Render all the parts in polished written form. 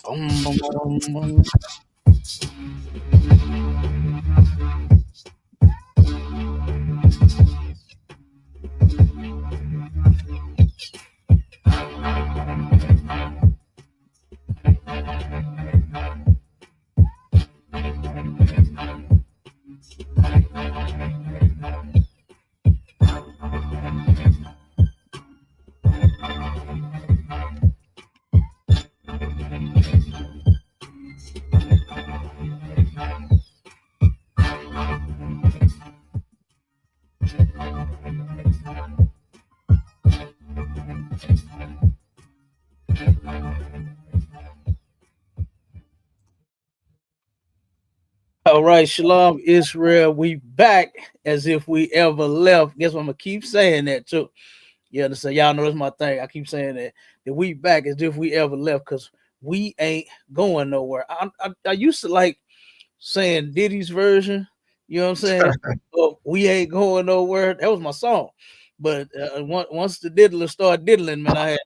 Bum, bum, bum, bum. All right, Shalom Israel. We back as if we ever left. Guess what? I'm gonna keep saying that too. You understand? Y'all know that's my thing. I keep saying that we back as if we ever left because we ain't going nowhere. I used to like saying Diddy's version. You know what I'm saying? Oh, we ain't going nowhere. That was my song. But once the diddler started diddling, man, I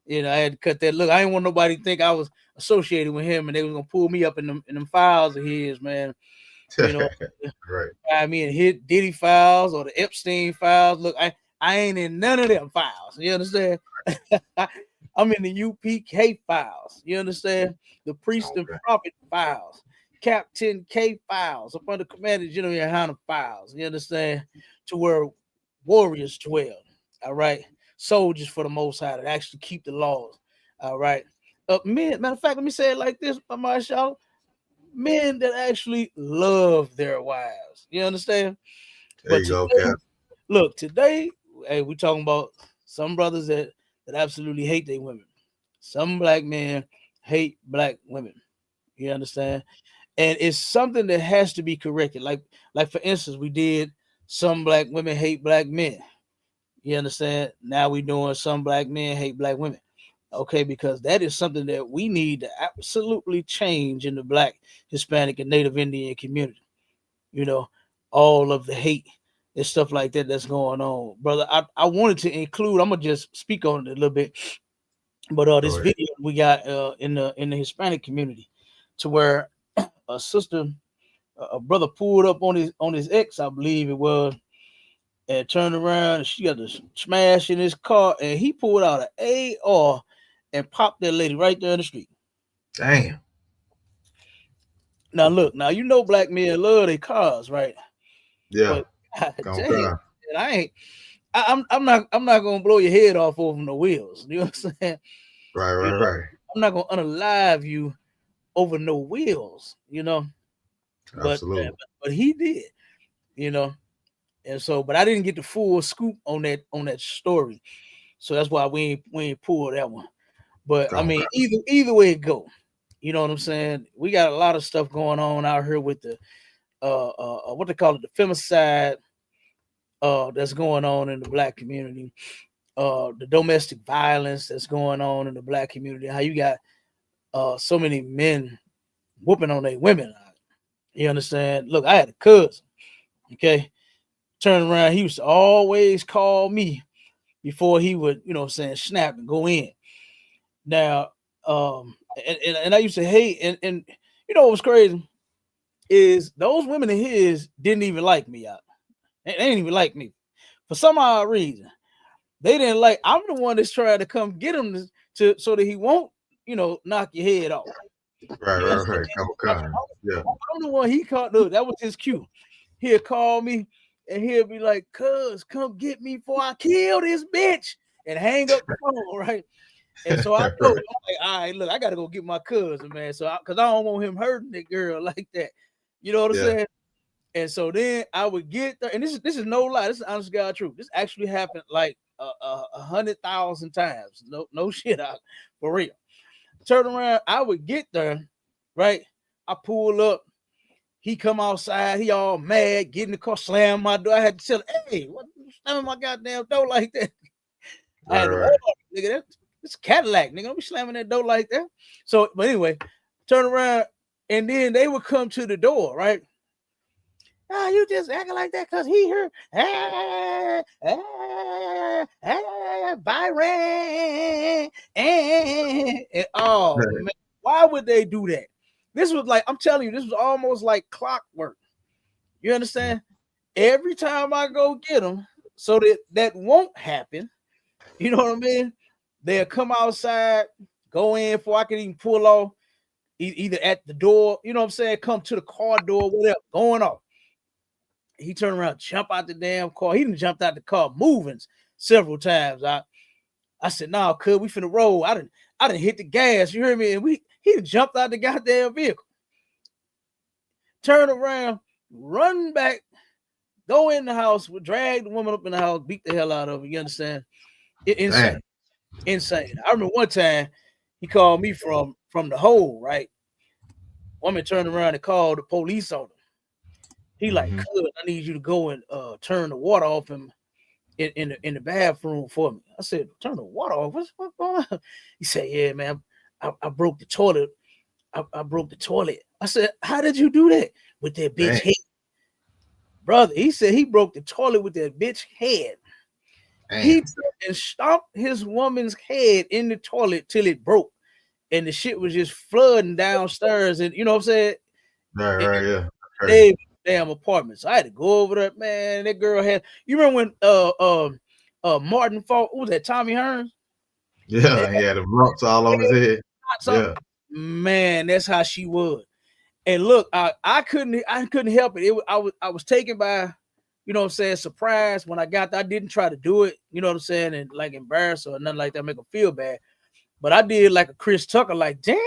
had to cut that. Look, I didn't want nobody to think I was associated with him, and they was gonna pull me up in them files of his, man. You know, Right. I mean, hit Diddy files or the Epstein files. Look, I ain't in none of them files. You understand? I'm in the UPK files. You understand? The priest and Okay. prophet files, Captain K files, up under Commander General Yohana files. You understand? To where warriors dwell. All right, soldiers for the Most High that actually keep the laws. All right. Men, matter of fact, let me say it like this, Marshall. Men that actually love their wives. You understand? There But you go, today, Cap. look, today, hey, we talking about some brothers that absolutely hate their women. Some black men hate black women. You understand? And it's something that has to be corrected. Like for instance, we did some black women hate black men. You understand? Now we doing some black men hate black women. Okay, because that is something that we need to absolutely change in the black, Hispanic, and Native Indian community. You know, all of the hate and stuff like that that's going on, brother. I wanted to include. I'm gonna just speak on it a little bit, but this Go ahead. video we got in the Hispanic community, to where a sister, a brother pulled up on his ex, I believe it was, and turned around and she got to smash in his car, and he pulled out an AR and popped that lady right there in the street. Damn. Now look, now you know black men love their cars, right? Yeah. But God Come damn, on. man, I ain't. I'm not gonna blow your head off over no wheels. You know what I'm saying? Right, You right, know, right. I'm not gonna unalive you over no wheels. But Absolutely. but he did. You know, and so but I didn't get the full scoop on that story. So that's why we ain't pulled that one. But I Come mean, on. either way it go, you know what I'm saying? We got a lot of stuff going on out here with the what they call it, the femicide that's going on in the black community, the domestic violence that's going on in the black community, how you got so many men whooping on their women. You understand? Look, I had a cousin, okay, turn around, he used to always call me before he would, snap and go in. Now, and I used to hate, and you know what was crazy is those women of his didn't even like me out. They didn't even like me for some odd reason. They didn't like. I'm the one that's trying to come get him to so that he won't, knock your head off. Right, You right, understand? right. Come on. Yeah. I'm the one he called. Look, that was his cue. He'll call me and he'll be like, "Cuz, come get me before I kill this bitch," and hang up the phone, right? And so I know, I'm Right. like, all right, look, I gotta go get my cousin, man. So, because I don't want him hurting that girl like that. You know what I'm Yeah. saying? And so then I would get there, and this is no lie. This is honest God truth. This actually happened like 100,000 times. No shit out for real. Turn around, I would get there, right? I pull up. He come outside. He all mad, get in the car, slam my door. I had to tell him, hey, what slamming my goddamn door like that? I Right, had to right. nigga. It's Cadillac, nigga. Don't be slamming that door like that. So, but anyway, turn around, and then they would come to the door, right? Ah, you just acting like that because he heard Byron. And, oh man, why why would they do that? This was like, I'm telling you, this was almost like clockwork. You understand? Every time I go get them, so that won't happen. You know what I mean? They'll come outside, go in before I can even pull off, either at the door, you know what I'm saying? Come to the car door, whatever, going off. He turned around, jump out the damn car. He didn't jump out the car, moving several times. I said, "Nah, cuz we finna roll." I didn't hit the gas. You hear me? And he done jumped out the goddamn vehicle. Turn around, run back, go in the house, drag the woman up in the house, beat the hell out of her. You understand? Insane. Insane. I remember one time he called me from the hole, right? Woman turned around and called the police on him. He like, "Cuz, I need you to go and turn the water off him in the bathroom for me." I said, "Turn the water off? What's going on?" He said, "Yeah, man, I broke the toilet. I broke the toilet." I said, "How did you do that?" "With that bitch head." Brother, he said he broke the toilet with that bitch head. He took and stomped his woman's head in the toilet till it broke. And the shit was just flooding downstairs. And you know what I'm saying? Right, yeah. They damn apartment. So I had to go over there, man. That girl had, you remember when Martin fought, what was that, Tommy Hearns? Yeah, he had the lumps all on his head. Yeah. Man, that's how she was. And look, I couldn't help it. I was taken by, you know what I'm saying, surprise when I got there. I didn't try to do it, you know what I'm saying, and like embarrass or nothing like that, make her feel bad. But I did like a Chris Tucker, like, damn,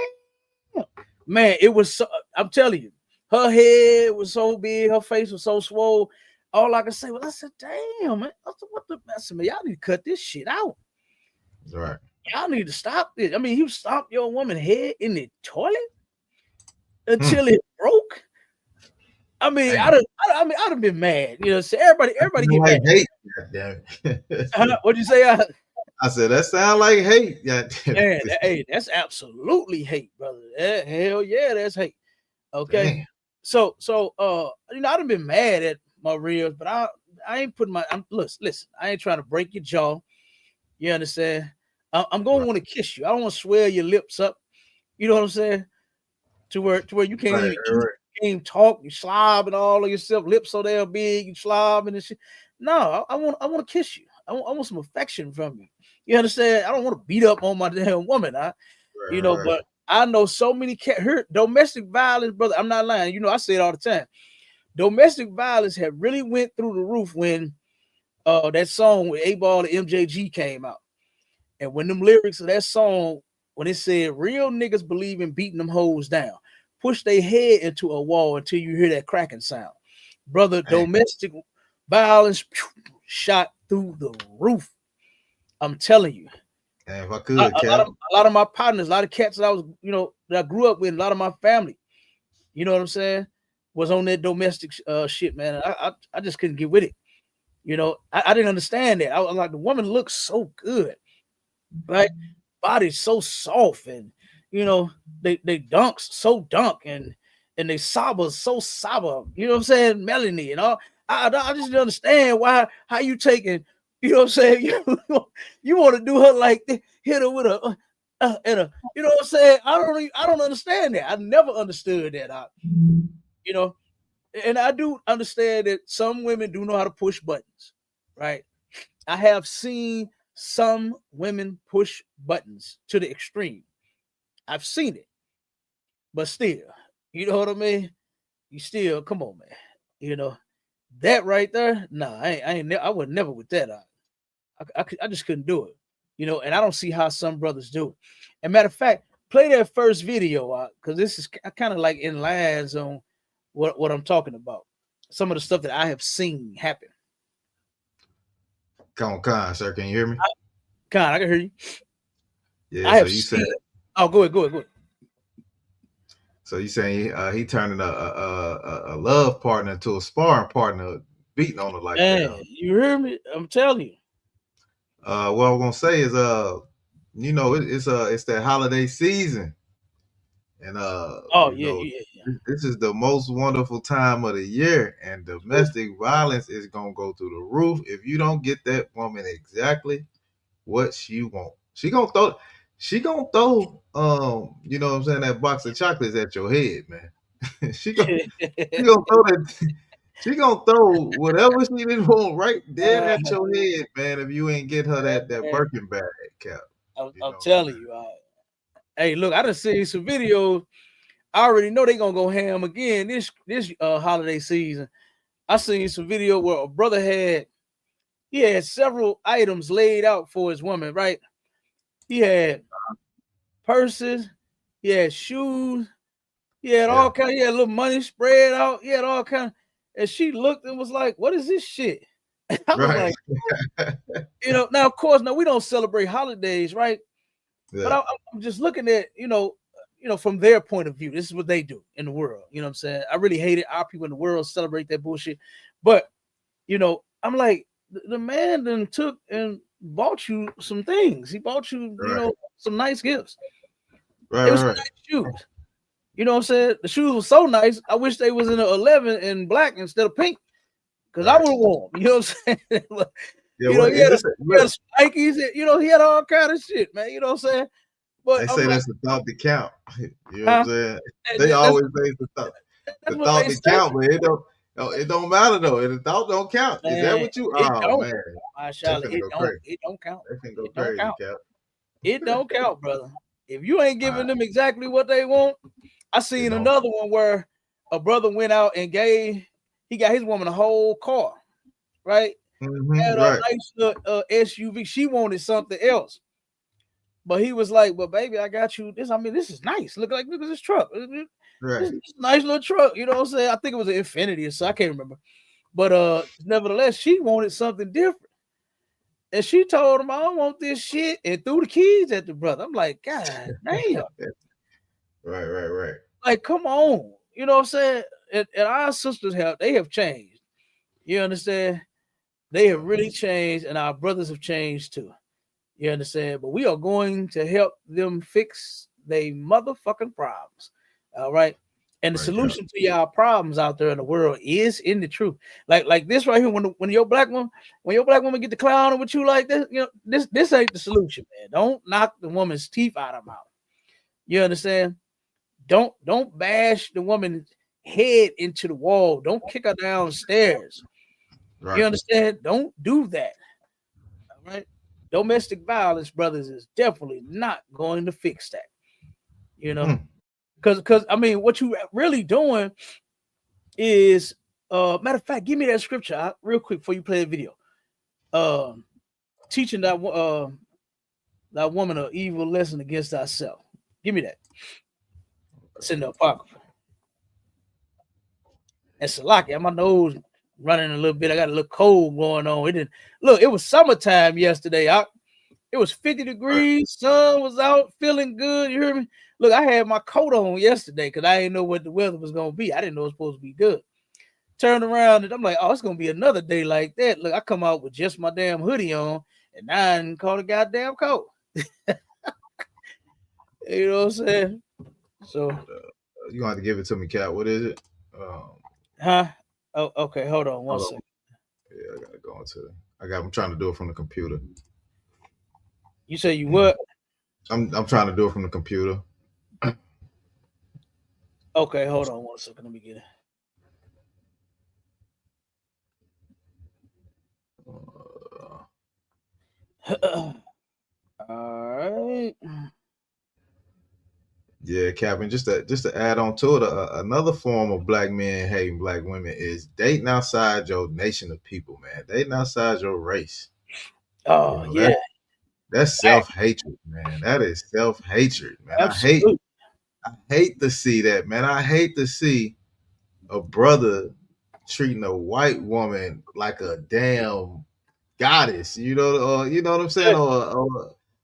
man, it was so, I'm telling you, her head was so big, her face was so swole. All I could say was, I said, damn, man, I said, what the mess, man? Y'all need to cut this shit out. Right. Y'all need to stop this. I mean, you stomped your woman's head in the toilet until it broke. I mean, I'd have been mad. You know, so everybody get like mad. Hate. What'd you say? I said that sound like hate. Man, hey, that's absolutely hate, brother. Hell yeah, that's hate. Okay. Damn. So you know, I'd have been mad at my reels, but I ain't putting my listen, I ain't trying to break your jaw. You understand? I'm gonna want to kiss you. I don't want to swell your lips up. You know what I'm saying? To where you can't even eat. Can't even talk, you slobbing all of yourself, lips so damn big, you slobbing and shit. No, I want to kiss you. I want some affection from you. You understand? I don't want to beat up on my damn woman. You know, but I know so many domestic violence, brother. I'm not lying. You know, I say it all the time. Domestic violence have really went through the roof when that song with 8Ball and MJG came out. And when them lyrics of that song, when it said real niggas believe in beating them hoes down, push their head into a wall until you hear that cracking sound. Brother, domestic violence shot through the roof. I'm telling you. If I could, a lot of my partners, a lot of cats that I was, you know, that I grew up with, a lot of my family, you know what I'm saying, was on that domestic shit, man. I just couldn't get with it. You know, I didn't understand that. I was like, the woman looks so good, right? Body's so soft, and you know, they dunks so dunk, and they sober so sober. You know what I'm saying? Melanie and all. I just didn't understand how you taking. You know what I'm saying? You want to do her like this, hit her with a and a. You know what I'm saying? I don't understand that. I never understood that. You know, and I do understand that some women do know how to push buttons, right? I have seen some women push buttons to the extreme. I've seen it, but still, you know what I mean? You still, come on, man. You know, that right there, nah, I would never with that. I just couldn't do it, you know, and I don't see how some brothers do it. And matter of fact, play that first video because this is kind of like in lines on what I'm talking about. Some of the stuff that I have seen happen. Come on, sir. Can you hear me? I can hear you. Yeah, I so you said. Oh, go ahead. So you saying he turning a love partner to a sparring partner, beating on her like that? You hear me? I'm telling you. What I'm gonna say is, you know, it's that holiday season, and this is the most wonderful time of the year, and domestic violence is gonna go through the roof if you don't get that woman exactly what she wants. She gonna throw. she gonna throw you know what I'm saying, that box of chocolates at your head, man. she gonna throw that. She gonna throw whatever she didn't want right dead at your head, man. If you ain't get her that Birkin bag, Cap. I'm telling you. Hey, look, I done seen some videos. I already know they gonna go ham again this holiday season. I seen some video where a brother had several items laid out for his woman, right? He had purses, he had shoes, he had all kind. He had a little money spread out. He had all kind. And she looked and was like, "What is this shit?" And I was like, now of course, we don't celebrate holidays, right? Yeah. But I'm just looking at from their point of view. This is what they do in the world. You know what I'm saying? I really hate it. Our people in the world celebrate that bullshit. But I'm like, the man then took and bought you some things. He bought you, some nice gifts. It was nice shoes. You know what I'm saying? The shoes were so nice. I wish they was in an 11 in black instead of pink, because I would have worn them. You know what I'm saying? He had Nikes. He had all kind of shit, man. You know what I'm saying? But they say that's the thought that count. You know what I'm saying? They always say the thought that count, but it don't matter though. The thought don't count. Man, is that what you? Oh man, it don't count. It don't count. It don't count, brother. If you ain't giving them exactly what they want. I seen another one where a brother went out and he got his woman a whole car, right? Had a nice little SUV. She wanted something else, but he was like, "Well, baby, I got you this. I mean, this is nice. Look at this truck. This nice little truck. You know what I'm saying? I think it was an Infiniti, so I can't remember. But nevertheless, she wanted something different, and she told him, "I don't want this shit," and threw the keys at the brother. I'm like, God damn. Right. Like, come on. You know what I'm saying? And our sisters they have changed. You understand? They have really changed, and our brothers have changed too. You understand? But we are going to help them fix their motherfucking problems. All right. And the solution to y'all problems out there in the world is in the truth. Like this right here, when your black woman get to clowning with you like this, this ain't the solution, man. Don't knock the woman's teeth out of her mouth. You understand? Don't bash the woman's head into the wall. Don't kick her downstairs. Right. You understand? Don't do that. All right. Domestic violence, brothers, is definitely not going to fix that. Because I mean, what you really doing is matter of fact, give me that scripture real quick before you play the video. Teaching that woman an evil lesson against thyself. Give me that. It's in the Apocrypha. And Salaki, my nose running a little bit. I got a little cold going on. It was summertime yesterday. It was 50 degrees. Sun was out, feeling good. You hear me? Look, I had my coat on yesterday because I didn't know what the weather was going to be. I didn't know it was supposed to be good. Turned around and I'm like, oh, it's going to be another day like that. Look, I come out with just my damn hoodie on and I didn't call the goddamn coat. You know what I'm saying? So you gonna have to give it to me, Cat. What is it? Oh, okay. Hold on one second. Yeah, I gotta go into I'm trying to do it from the computer. You say you what? I'm trying to do it from the computer. Okay, hold on one second. Let me get it. All right. Yeah, Captain. Just to add on to it, another form of black men hating black women is dating outside your nation of people, man. Dating outside your race. Oh, yeah. That's self-hatred, man. That is self-hatred, man. Absolutely. I hate to see that, man. I hate to see a brother treating a white woman like a damn goddess. You know what I'm saying?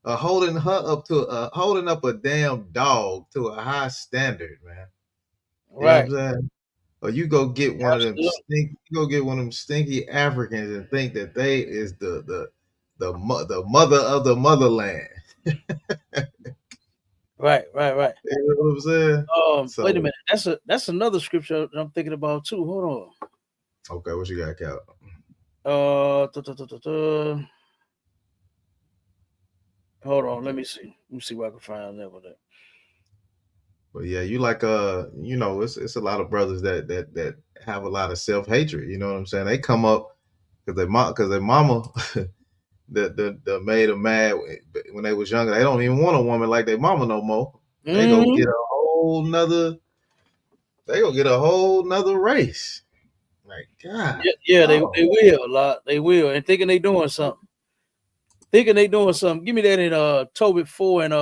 Or holding up a damn dog to a high standard, man. You know what I'm saying? Or you go get one of them stinky Africans and think that they is the mother of the motherland. Right. You know what I'm saying? Wait a minute. That's another scripture that I'm thinking about too. Hold on. Okay, what you got, Cal? Hold on, let me see. Let me see what I can find out with that. But yeah, you like you know, it's a lot of brothers that have a lot of self-hatred. You know what I'm saying? They come up because their mama the made them mad when they was younger. They don't even want a woman like their mama no more. They go get a whole nother. They go get a whole nother race. Like God. Yeah, they will a lot. They will, and thinking they doing something. Give me that in Tobit 4 and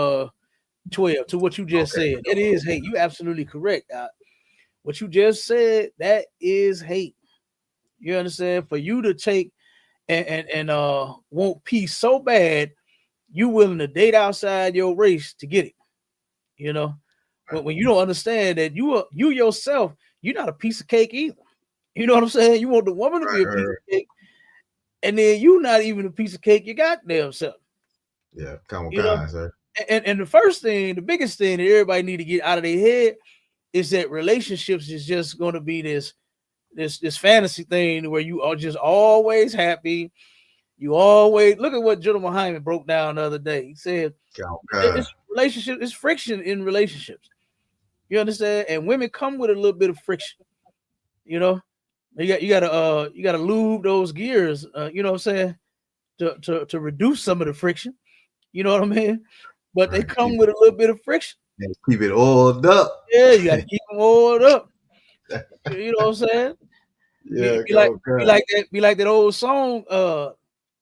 12 to what you just said. It is hate. You absolutely correct. What you just said, that is hate. You understand? For you to take and want peace so bad, you willing to date outside your race to get it. You know, when you don't understand that you yourself, you're not a piece of cake either. You know what I'm saying? You want the woman to be a piece of cake, and then you not even a piece of cake you got damn self. Yeah, come on, sir. And the first thing, the biggest thing that everybody need to get out of their head is that relationships is just going to be this fantasy thing where you are just always happy. You always look at what General Hyman broke down the other day. He said, "It's relationship, it's friction in relationships." You understand? And women come with a little bit of friction. You know, you gotta lube those gears. You know what I'm saying? To reduce some of the friction. You know what I mean? But they come with a little bit of friction. And keep it oiled up. Yeah, you gotta keep them oiled up. You know what I'm saying? Yeah, be like that old song.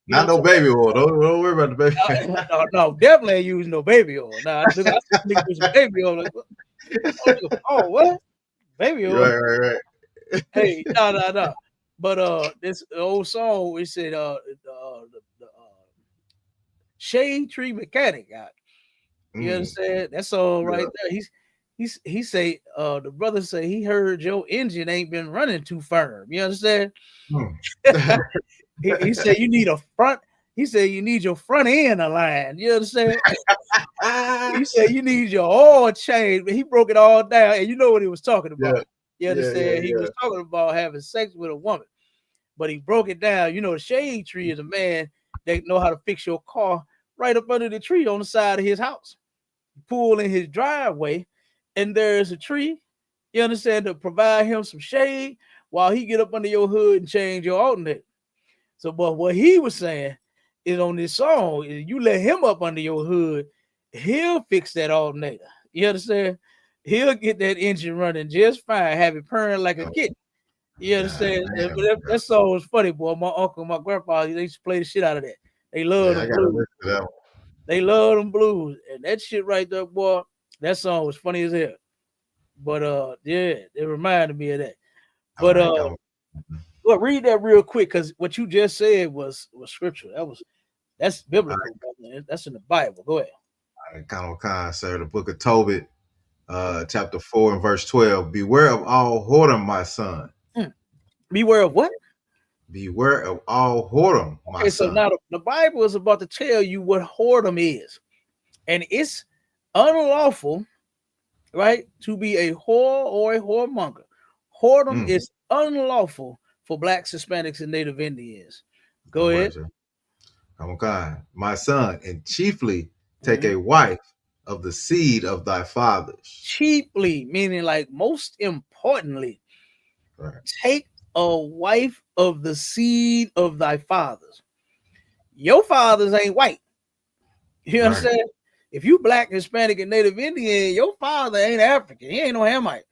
Not no baby oil. Don't worry about the baby. No, definitely ain't using no baby oil. Nah, I think with some baby oil. Like, what? Baby oil. Right. Hey, no. But this old song, it said the Shade Tree Mechanic got. You understand? That's all right there. He say the brother say he heard your engine ain't been running too firm. You understand? he said you need a front. He said you need your front end aligned. You understand? He said you need your oil change. But he broke it all down, and you know what he was talking about. You understand? He was talking about having sex with a woman, but he broke it down. You know, the shade tree is a man that know how to fix your car right up under the tree on the side of his house. Pull in his driveway, and there's a tree. You understand, to provide him some shade while he get up under your hood and change your alternator. So, but what he was saying is on this song, is you let him up under your hood, he'll fix that alternator. You understand? He'll get that engine running just fine, have it purring like a kitten. You understand? That song was funny, boy. My uncle, my grandpa, they used to play the shit out of that. They love the blues. They love them blues, and that shit right there, boy. That song was funny as hell. But yeah, it reminded me of that. But well, read that real quick, because what you just said was scripture. That's biblical. Right. That's in the Bible. Go ahead. Kind, sir. The book of Tobit, chapter 4 and verse 12. Beware of all whoredom, my son. Beware of what? Beware of all whoredom, my son. So now the Bible is about to tell you what whoredom is. And it's unlawful, right, to be a whore or a whoremonger. Whoredom is unlawful for Blacks, Hispanics, and Native Indians. Go ahead. Come on, my son, and chiefly take a wife of the seed of thy fathers. Chiefly, meaning like most importantly, take a wife of the seed of thy fathers. Your fathers ain't white. You understand? If you Black, Hispanic, and Native Indian, your father ain't African. He ain't no Hamite.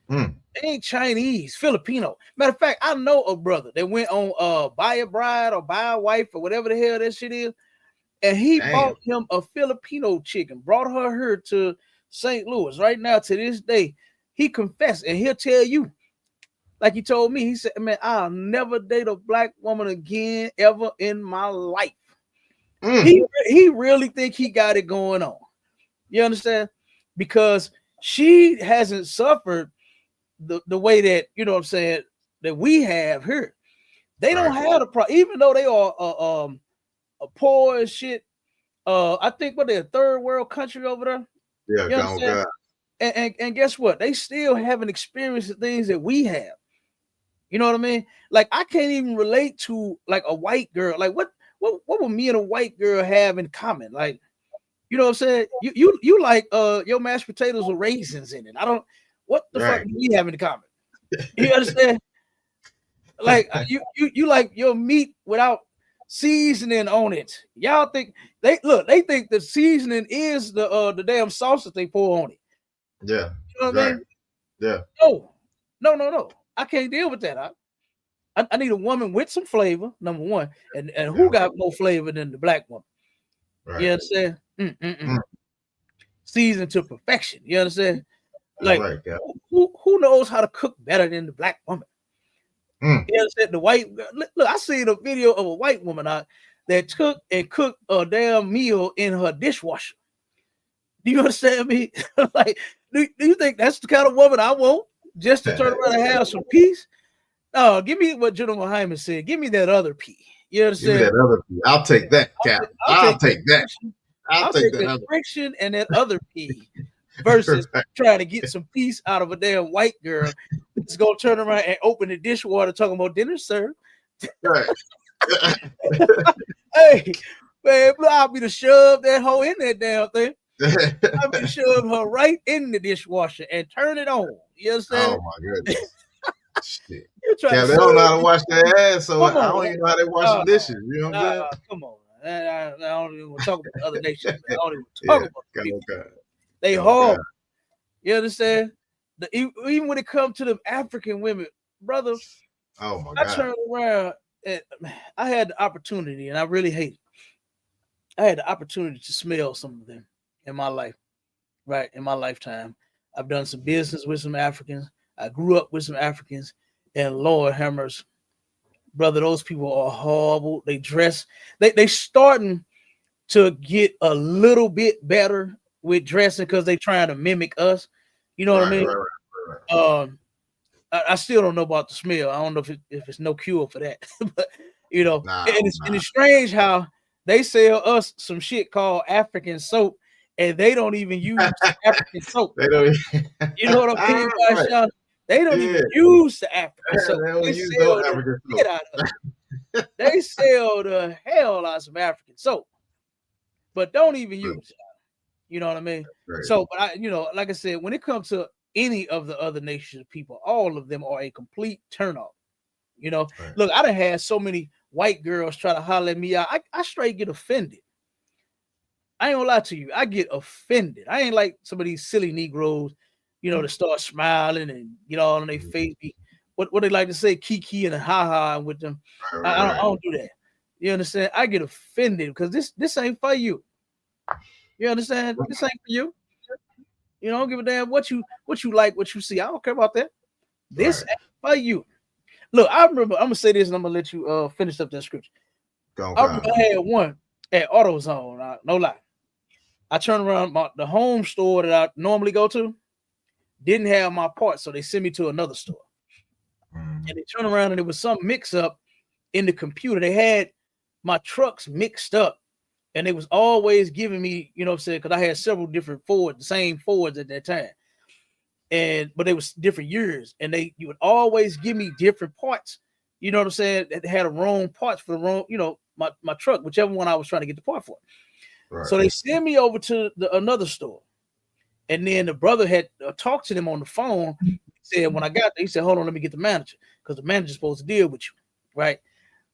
They ain't Chinese, Filipino. Matter of fact, I know a brother that went on Buy a Bride or Buy a Wife or whatever the hell that shit is. And he bought him a Filipino chick and brought her here to St. Louis. Right now, to this day, he confessed, and he'll tell you, like he told me, he said, man, I'll never date a Black woman again ever in my life. He really think he got it going on. You understand? Because she hasn't suffered the way that, you know what I'm saying, that we have here. They don't have the problem, even though they are poor as shit. I think what they're a third world country over there. Yeah, you know and guess what? They still haven't experienced the things that we have. You know what I mean? Like, I can't even relate to like a white girl. Like, what would me and a white girl have in common? Like, You know what I'm saying? You like your mashed potatoes with raisins in it. I don't. What the fuck do we have in common? You understand? Like you like your meat without seasoning on it. Y'all think they think the seasoning is the damn sauce that they pour on it. Yeah. You know what I mean? Yeah. No. I can't deal with that. I need a woman with some flavor, number one, and who got more flavor than the black woman? Right. You understand? Seasoned to perfection. You understand? Like who knows how to cook better than the black woman? You understand? The white look, I seen a video of a white woman that took and cooked a damn meal in her dishwasher. Do you understand me? Like, do you think that's the kind of woman I want just to turn around and have some peace? No, give me what General Hyman said. Give me that other pea. You understand? Give me that other pea. I'll take that, Cap. I'll take that. I'll take that friction and that other pea versus trying to get some peace out of a damn white girl that's gonna turn around and open the dishwater talking about dinner served. Right. Hey, man, I'll be to shove that hoe in that damn thing. I'll be to shove her right in the dishwasher and turn it on. You understand? Oh my goodness. Shit. Yeah, they don't know how to wash their ass, so I don't even know how they wash the dishes. You know what I'm saying? Come on. I don't even want to talk about other nations. I don't even talk about people. They horrible. You understand? Even when it comes to the African women, brother. Oh my God. I turned around and I had the opportunity, and I really hate it. I had the opportunity to smell some of them in my life, right? In my lifetime. I've done some business with some Africans. I grew up with some Africans, and Lord have mercy, brother, those people are horrible. They dress, they starting to get a little bit better with dressing because they trying to mimic us. You know what I mean? Right. I still don't know about the smell. I don't know if it's no cure for that, but you know, and it's strange how they sell us some shit called African soap, and they don't even use African soap. They don't. You know what I mean? Right. They don't even use the African soap. They sell the hell out of some African soap, but don't even use it. You know what I mean? Right. So, but I, like I said, when it comes to any of the other nations of people, all of them are a complete turnoff. You know, right. Look, I done had so many white girls try to holler at me out. I straight get offended. I ain't gonna lie to you. I get offended. I ain't like some of these silly Negroes, to start smiling and get all on their face. What they like to say, kiki and ha-ha with them. Right. I don't do that. You understand? I get offended because this ain't for you. You understand? This ain't for you. I don't give a damn what you like, what you see. I don't care about that. This ain't for you. Look, I remember, I'm gonna say this and I'm gonna let you finish up that scripture. I remember I had one at AutoZone, no lie. I turned around, the home store that I normally go to didn't have my parts, so they sent me to another store. And they turned around and there was some mix up in the computer. They had my trucks mixed up, and they was always giving me, what I'm saying, because I had several different Fords, the same Fords at that time. But they was different years, and you would always give me different parts, you know what I'm saying, that had the wrong parts for the wrong, my truck, whichever one I was trying to get the part for. Right. So they sent me over to another store, and then the brother had talked to them on the phone. He said, when I got there, he said, hold on, let me get the manager, because the manager's supposed to deal with you, right?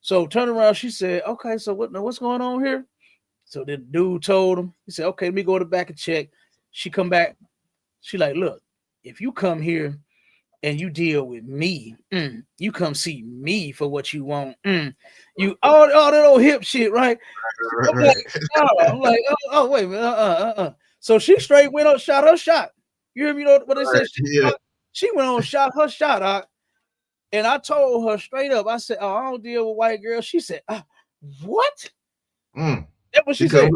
So turn around, she said, okay, so what's going on here? So the dude told him, he said, okay, let me go to the back and check. She come back, she like, look, if you come here and you deal with me, you come see me for what you want. You all that old hip shit, right? I'm like, oh, wait a minute, So she straight went up, shot her shot. You hear me? What they said? She went on, shot her shot. And I told her straight up, I said, I don't deal with white girls. She said, what? That's what she said.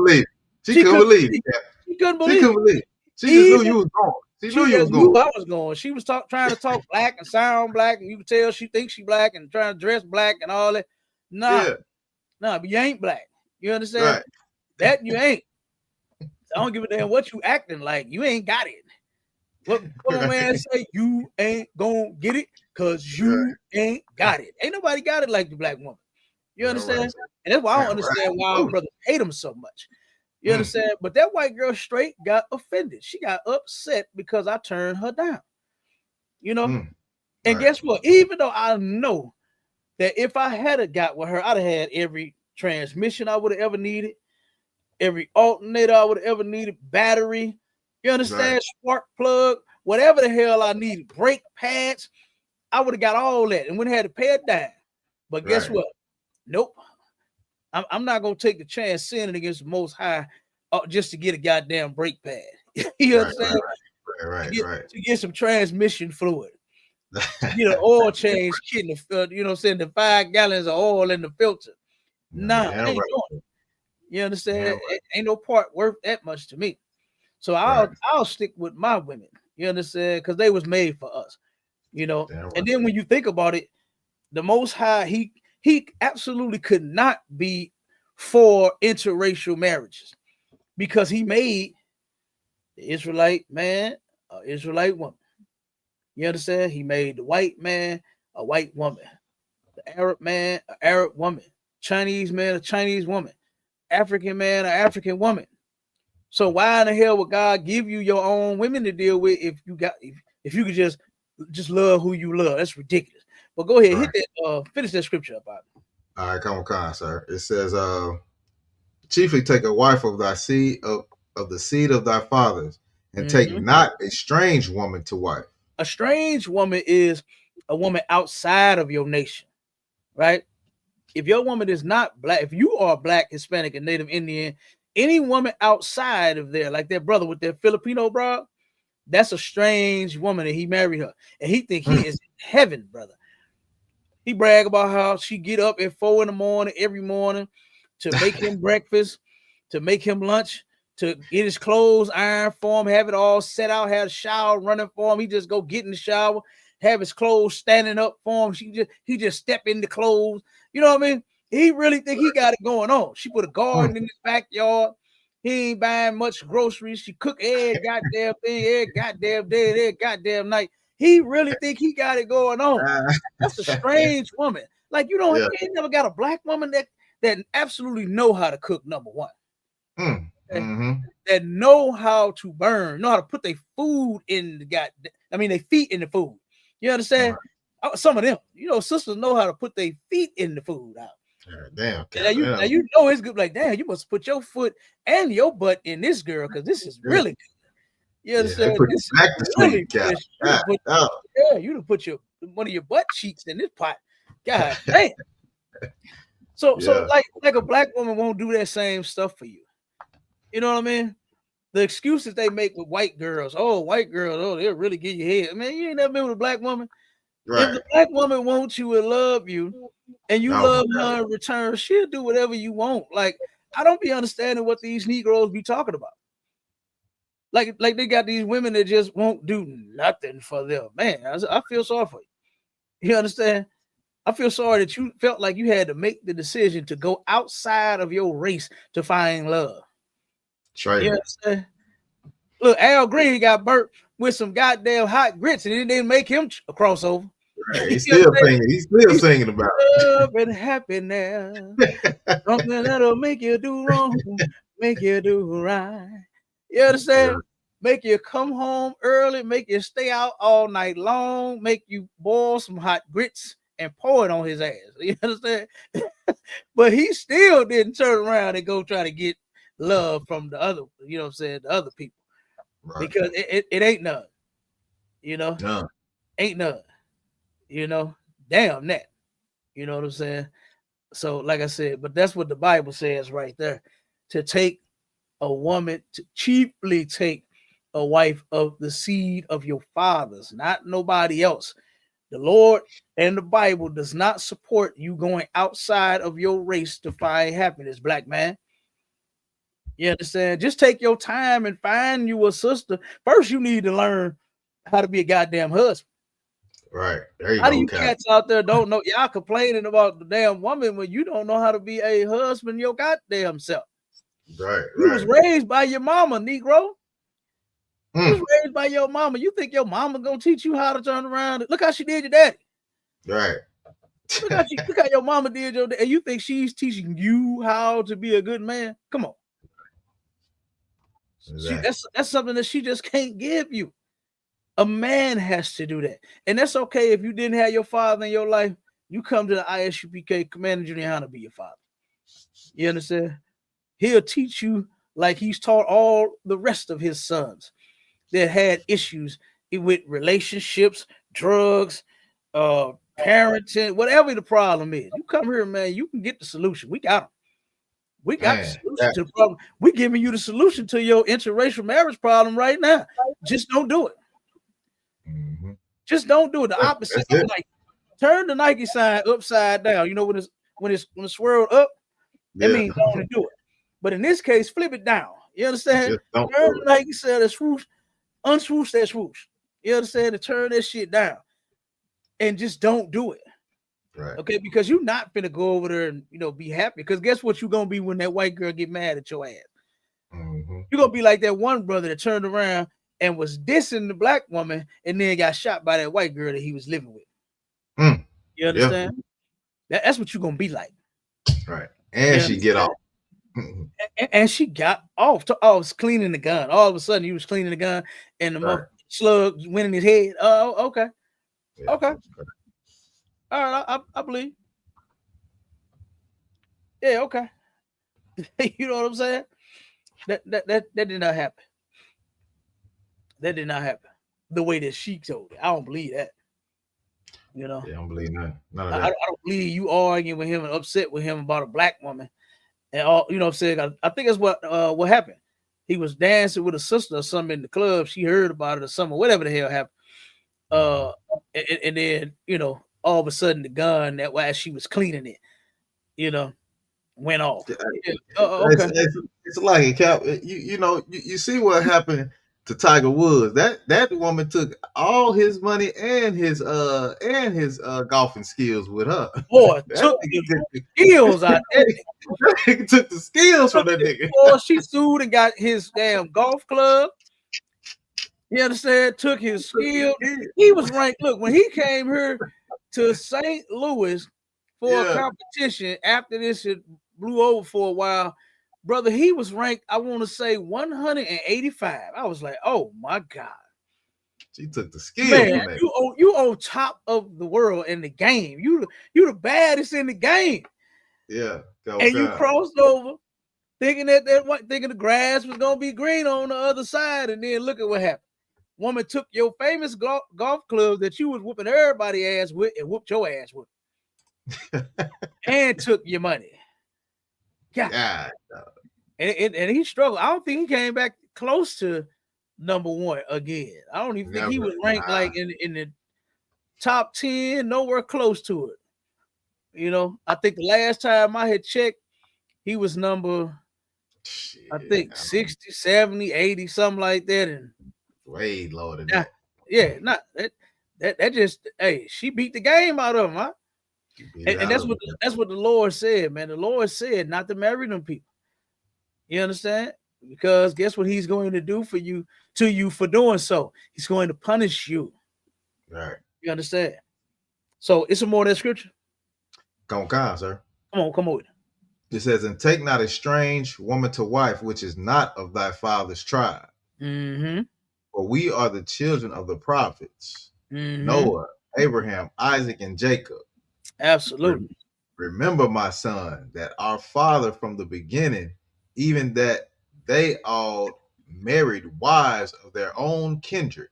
She couldn't believe it. She couldn't believe. She just knew you was going. She knew you was going. I was going. She was trying to talk black and sound black, and you could tell she thinks she black and trying to dress black and all that. Nah, but you ain't black. You understand? Right. That you ain't. I don't give a damn what you acting like. You ain't got it. What my man say? You ain't gonna get it because you ain't got it. Ain't nobody got it like the black woman. You understand? Right. And that's why I don't understand why our brothers hate them so much. You understand? But that white girl straight got offended. She got upset because I turned her down. You know? And guess what? Even though I know that if I had got with her, I'd have had every transmission I would have ever needed, every alternator I would have ever needed, battery, you understand? Right. Spark plug, whatever the hell I needed, brake pads, I would have got all that and wouldn't have had to pay it down. But guess what? Nope. I'm not going to take the chance sinning against the Most High just to get a goddamn brake pad. You understand? Right. To get some transmission fluid. To get an oil change kit, you know what I'm saying? The 5 gallons of oil in the filter. Nah, I ain't doing it. You understand? Ain't no part worth that much to me. So I'll stick with my women. You understand? Because they was made for us. You know. And then when you think about it, the Most High, he absolutely could not be for interracial marriages because he made the Israelite man an Israelite woman. You understand? He made the white man a white woman, the Arab man an Arab woman, Chinese man a Chinese woman, African man an African woman. So why in the hell would God give you your own women to deal with if you could just love who you love? That's ridiculous. But go ahead, hit that. Finish that scripture about it. All right, come on, sir. It says, chiefly take a wife of thy seed of the seed of thy fathers, and take not a strange woman to wife. A strange woman is a woman outside of your nation, right? If your woman is not black, if you are black, Hispanic, and Native Indian, any woman outside of there, like that brother with that Filipino bro, that's a strange woman, and he married her, and he think he is in heaven, brother. He brag about how she get up at 4 a.m. every morning to make him breakfast, to make him lunch, to get his clothes ironed for him, have it all set out, have a shower running for him. He just go get in the shower, have his clothes standing up for him. He just step in the clothes. You know what I mean? He really think he got it going on. She put a garden in his backyard. He ain't buying much groceries. She cook every goddamn thing, every goddamn day, every goddamn night. He really think he got it going on. That's a strange woman. Like you ain't never got a black woman that absolutely know how to cook, number one. That know how to burn, know how to put their food in their feet in the food. You understand? Some of them, sisters know how to put their feet in the food out. Damn. Now you know it's good. Like, damn, you must put your foot and your butt in this girl because this is really good. You understand? This back to really good. You done put one of your butt cheeks in this pot. God damn. So like a black woman won't do that same stuff for you. You know what I mean? The excuses they make with white girls. Oh, white girls. They'll really give you head. Man, you ain't never been with a black woman. Right. If the black woman wants you and love you, and you love her in return, she'll do whatever you want. Like, I don't be understanding what these Negroes be talking about. Like they got these women that just won't do nothing for them. Man, I feel sorry for you. You understand? I feel sorry that you felt like you had to make the decision to go outside of your race to find love. Right. You understand? Look, Al Green got burnt with some goddamn hot grits, and it didn't make him a crossover. Right. He's still singing about love and happiness. Something that'll make you do wrong, make you do right. You understand? Yeah. Make you come home early, make you stay out all night long, make you boil some hot grits and pour it on his ass. You understand? But he still didn't turn around and go try to get love from the other, the other people. Right. Because it ain't none. Ain't none. Damn that. You know what I'm saying? So, like I said, but that's what the Bible says right there. To take a woman, to chiefly take a wife of the seed of your fathers, not nobody else. The Lord and the Bible does not support you going outside of your race to find happiness, black man. You understand? Just take your time and find you a sister. First, you need to learn how to be a goddamn husband. Right. There you how go. Do you cats out there don't know? Y'all complaining about the damn woman when you don't know how to be a husband your goddamn self. Right. You was raised by your mama, Negro. You was raised by your mama. You think your mama gonna teach you how to turn around? Look how she did your daddy. Right. Look how your mama did your daddy. And you think she's teaching you how to be a good man? Come on. Exactly. That's something that she just can't give you. A man has to do that. And that's okay if you didn't have your father in your life. You come to the ISUPK Commander Junior High to be your father. You understand? He'll teach you like he's taught all the rest of his sons that had issues with relationships, drugs, parenting, whatever the problem is. You come here, man, you can get the solution. We got them. We got the solution to the problem. We're giving you the solution to your interracial marriage problem right now. Just don't do it. Mm-hmm. Just don't do it. The opposite of Nike. Turn the Nike sign upside down. You know, when it's swirled up, that means don't do it. But in this case, flip it down. You understand? Turn the Nike sign that swoosh, unswoosh that swoosh. You understand? To turn that shit down. And just don't do it. Right. Okay, because you're not gonna go over there and be happy. Because guess what you're gonna be when that white girl get mad at your ass? Mm-hmm. You're gonna be like that one brother that turned around and was dissing the black woman and then got shot by that white girl that he was living with. Mm. You understand? Yeah. That's what you're gonna be like. Right. And she get off. And she got off. I was cleaning the gun. All of a sudden, he was cleaning the gun, and the slug went in his head. Oh, okay. Yeah, okay. All right, I believe. Yeah, okay. You know what I'm saying? That did not happen. That did not happen. The way that she told it. I don't believe that. Yeah, I don't believe none of that. I don't believe you arguing with him and upset with him about a black woman. And all, what I'm saying? I think that's what happened. He was dancing with a sister or something in the club. She heard about it or something, whatever the hell happened. And then, all of a sudden the gun that while she was cleaning it, went off. Okay. It's like a cap. You see what happened to Tiger Woods. That woman took all his money and his golfing skills with her. Boy, took the skills out there. Took the skills from that nigga. Boy, she sued and got his damn golf club. You understand? Took his skill. He was ranked. Look, when he came here to St. Louis for a competition after this shit blew over for a while, brother, he was ranked, I want to say 185. I was like, oh my God. She took the skill. Man, you on top of the world in the game. You the baddest in the game. Yeah. And you crossed over thinking thinking the grass was gonna be green on the other side, and then look at what happened. Woman took your famous golf club that you was whooping everybody ass with and whooped your ass with. And took your money. Yeah. And he struggled. I don't think he came back close to number one again. I don't even think he was ranked like in the top 10, nowhere close to it. I think the last time I had checked, he was number, I think 60, 70, 80, something like that. And way lower than that. Yeah, not that just she beat the game out of him, huh? And that's what the Lord said, man. The Lord said not to marry them people. You understand? Because guess what he's going to do to you for doing so? He's going to punish you. Right. You understand? So it's some more of that scripture. Come on, sir. Come on. It says, and take not a strange woman to wife, which is not of thy father's tribe. Mm-hmm. For we are the children of the prophets, Noah, Abraham, Isaac, and Jacob. Absolutely. Remember, my son, that our father from the beginning, even that they all married wives of their own kindred,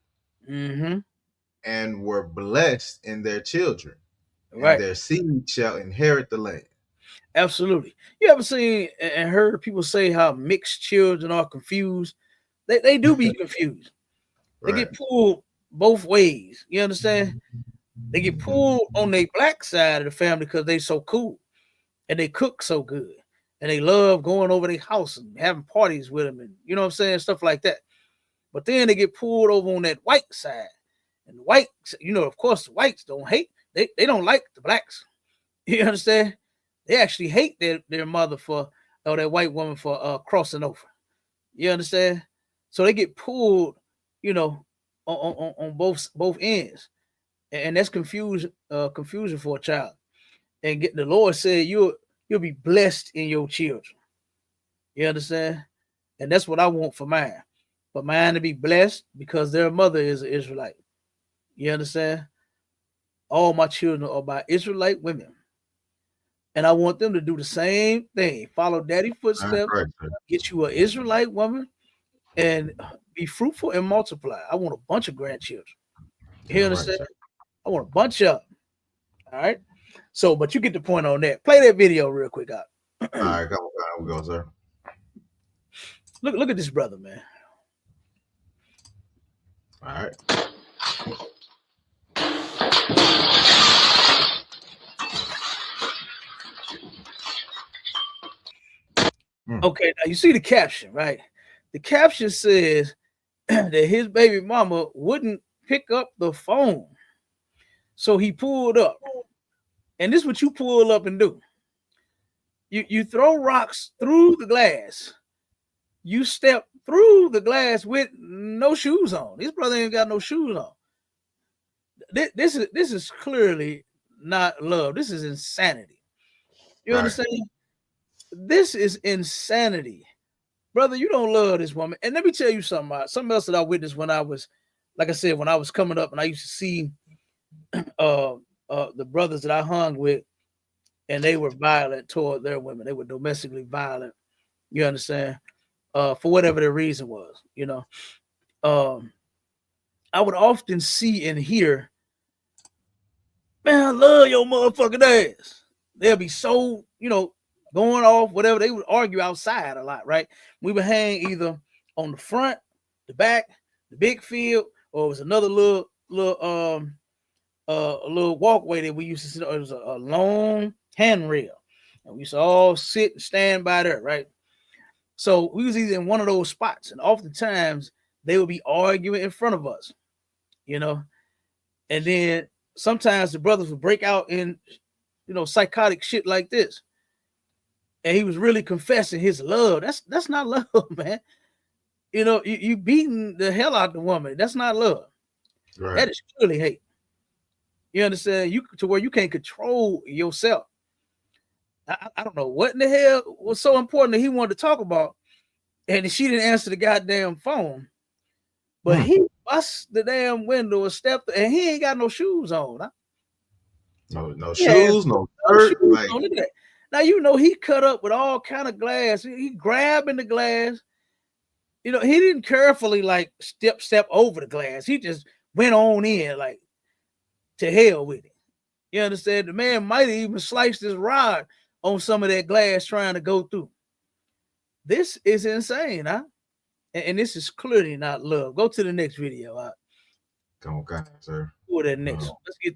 and were blessed in their children. Right. And their seed shall inherit the land. Absolutely. You ever seen and heard people say how mixed children are confused? They do be confused. They get pulled both ways. You understand? They get pulled on the black side of the family because they so cool and they cook so good and they love going over their house and having parties with them and you know what I'm saying, stuff like that. But then they get pulled over on that white side, and the whites, of course, the whites don't hate. They don't like the blacks. You understand? They actually hate their mother or that white woman for crossing over. You understand? So they get pulled, on both ends. And that's confusion for a child. And the Lord said you'll be blessed in your children. You understand? And that's what I want for mine. For mine to be blessed because their mother is an Israelite. You understand? All my children are by Israelite women. And I want them to do the same thing. Follow daddy footsteps, right, get you an Israelite woman, and be fruitful and multiply. I want a bunch of grandchildren. You understand? Right, I want a bunch of them. All right. So, but you get the point on that. Play that video real quick out. All right, come on, we go, sir. Look at this brother, man. All right. Okay, now you see the caption, right? The caption says that his baby mama wouldn't pick up the phone. So he pulled up. And this is what you pull up and do. You throw rocks through the glass. You step through the glass with no shoes on. This brother ain't got no shoes on. This is clearly not love. This is insanity. You understand? This is insanity. Brother, you don't love this woman. And let me tell you something else that I witnessed when I was, like I said, when I was coming up and I used to see the brothers that I hung with, and they were violent toward their women. They were domestically violent. You understand? For whatever the reason was, you know. I would often see and hear, man, I love your motherfucking ass. They'll be so, you know, going off, whatever. They would argue outside a lot, right? We would hang either on the front, the back, the big field, or it was another little walkway that we used to sit on. It was a long handrail, and we used to all sit and stand by there, right? So we was either in one of those spots, and oftentimes they would be arguing in front of us, you know, and then sometimes the brothers would break out in, you know, psychotic shit like this. And he was really confessing his love. That's not love, man. You know, you beating the hell out of the woman. That's not love. Right. That is clearly hate. You understand? You to where you can't control yourself. I don't know what in the hell was so important that he wanted to talk about, and she didn't answer the goddamn phone. But he bust the damn window and stepped, and he ain't got no shoes on. Huh? No shoes, no shirt. Like, look at that. Now you know he cut up with all kind of glass. He grabbing the glass. You know, he didn't carefully like step over the glass. He just went on in like to hell with it. You understand? The man might have even sliced his rod on some of that glass trying to go through. This is insane, huh? And this is clearly not love. Go to the next video. Huh? Come on, sir. Go to that next.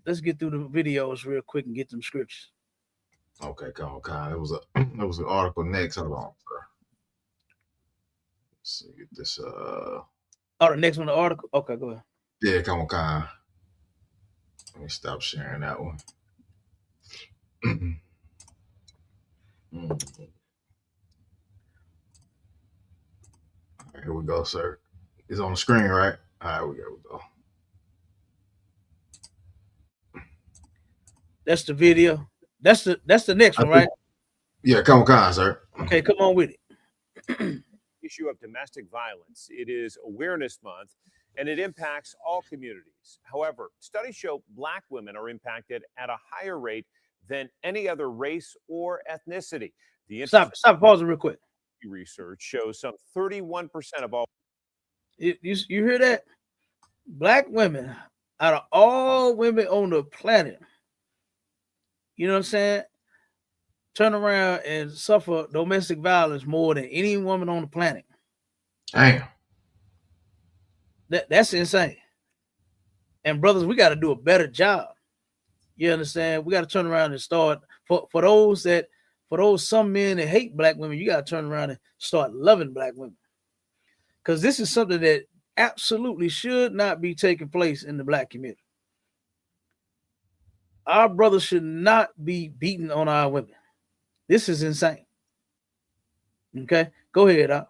Let's get through the videos real quick and get them scriptures. Okay, come on. There was an article next. Hold on, sir. Let's see, get this. Oh, the next one, the article. Okay, go ahead. Yeah, come on. Let me stop sharing that one. All right, here we go, sir. It's on the screen, right? All right, we go. That's the video. That's the next one, right? Yeah, come on, sir. Okay, come on with it. Issue of domestic violence. It is Awareness Month, and it impacts all communities. However, studies show Black women are impacted at a higher rate than any other race or ethnicity. Stop, pause it real quick. Research shows some 31% of all. You hear that? Black women, out of all women on the planet, you know what I'm saying, turn around and suffer domestic violence more than any woman on the planet. Damn. That's insane. And brothers, we got to do a better job. You understand? We got to turn around and start for those some men that hate Black women. You got to turn around and start loving Black women, because this is something that absolutely should not be taking place in the Black community. Our brothers should not be beating on our women. This is insane. Okay, go ahead.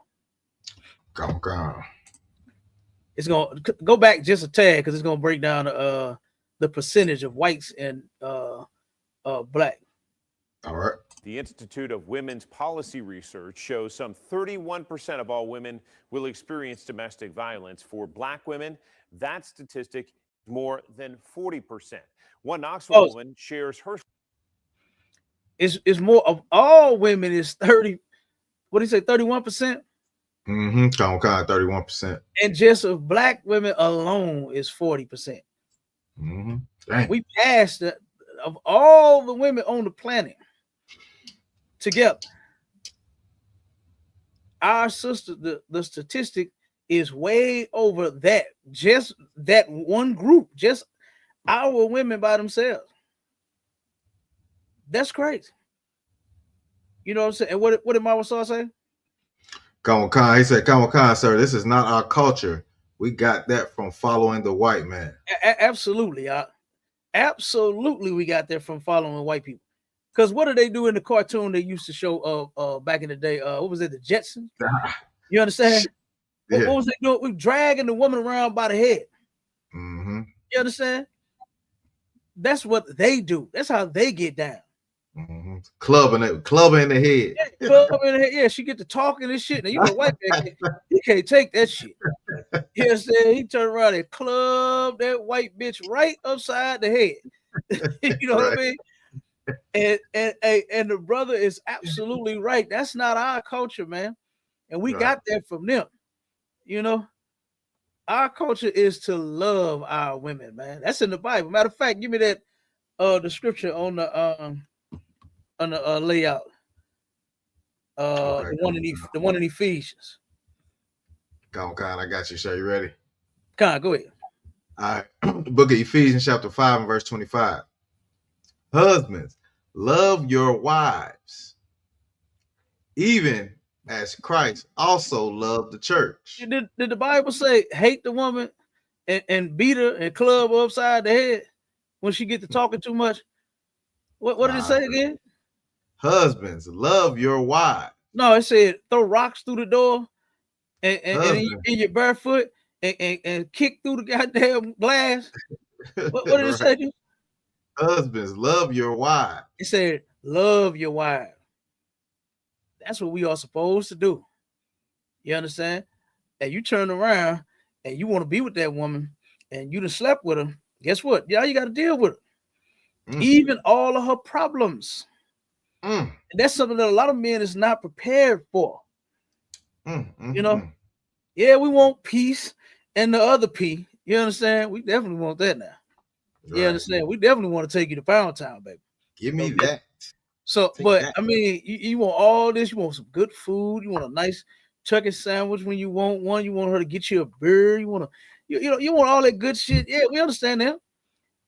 Come on. It's gonna go back just a tad because it's gonna break down the percentage of whites and Black. All right. The Institute of Women's Policy Research shows some 31% of all women will experience domestic violence. For Black women, that statistic is more than 40%. One Knoxville woman shares her. It's more of all women is 30. What do you say? 31%. Mm-hmm. 31%. And just of Black women alone is 40%. Mm-hmm. We passed the, of all the women on the planet together. Our sister, the statistic is way over that. Just that one group, just our women by themselves. That's crazy. You know what I'm saying? And what did Mama Saw say? Khan, he said, Khan, sir, this is not our culture. We got that from following the white man. Absolutely. Absolutely, we got that from following white people. Because what do they do in the cartoon they used to show back in the day? What was it, the Jetsons? You understand? Yeah. What was they doing? We dragging the woman around by the head. Mm-hmm. You understand? That's what they do. That's how they get down. Mm-hmm. Clubbing in the head. Yeah, clubbing in the head. Yeah, she get to talking and shit. Now you know, white man, he can't take that shit. You understand? He turned around and clubbed that white bitch right upside the head. You know what I mean? And the brother is absolutely right. That's not our culture, man. And we got that from them. You know, our culture is to love our women, man. That's in the Bible. Matter of fact, give me that the scripture on the layout. The one in Ephesians. Khan, I got you, sir. You ready? Khan, go ahead. All right. The book of Ephesians, chapter 5 and verse 25. Husbands, love your wives, even as Christ also loved the church. Did the Bible say hate the woman and beat her and club her upside the head when she get to talking too much? What did it say again? Husbands, love your wives. No, it said throw rocks through the door and in your barefoot and kick through the goddamn glass. What did it say? Husbands, love your wives. It said love your wife. That's what we are supposed to do. You understand? And you turn around and you want to be with that woman and you done slept with her. Guess what? Yeah, you got to deal with her. Even all of her problems. And that's something that a lot of men is not prepared for. You know? Yeah, we want peace and the other P. You understand? We definitely want that now. Right. You understand? We definitely want to take you to Pound Town, baby. Give me that. So, take but that. I mean, you want all this. You want some good food. You want a nice turkey sandwich when you want one. You want her to get you a beer. You want to, you want all that good shit. Yeah, we understand that.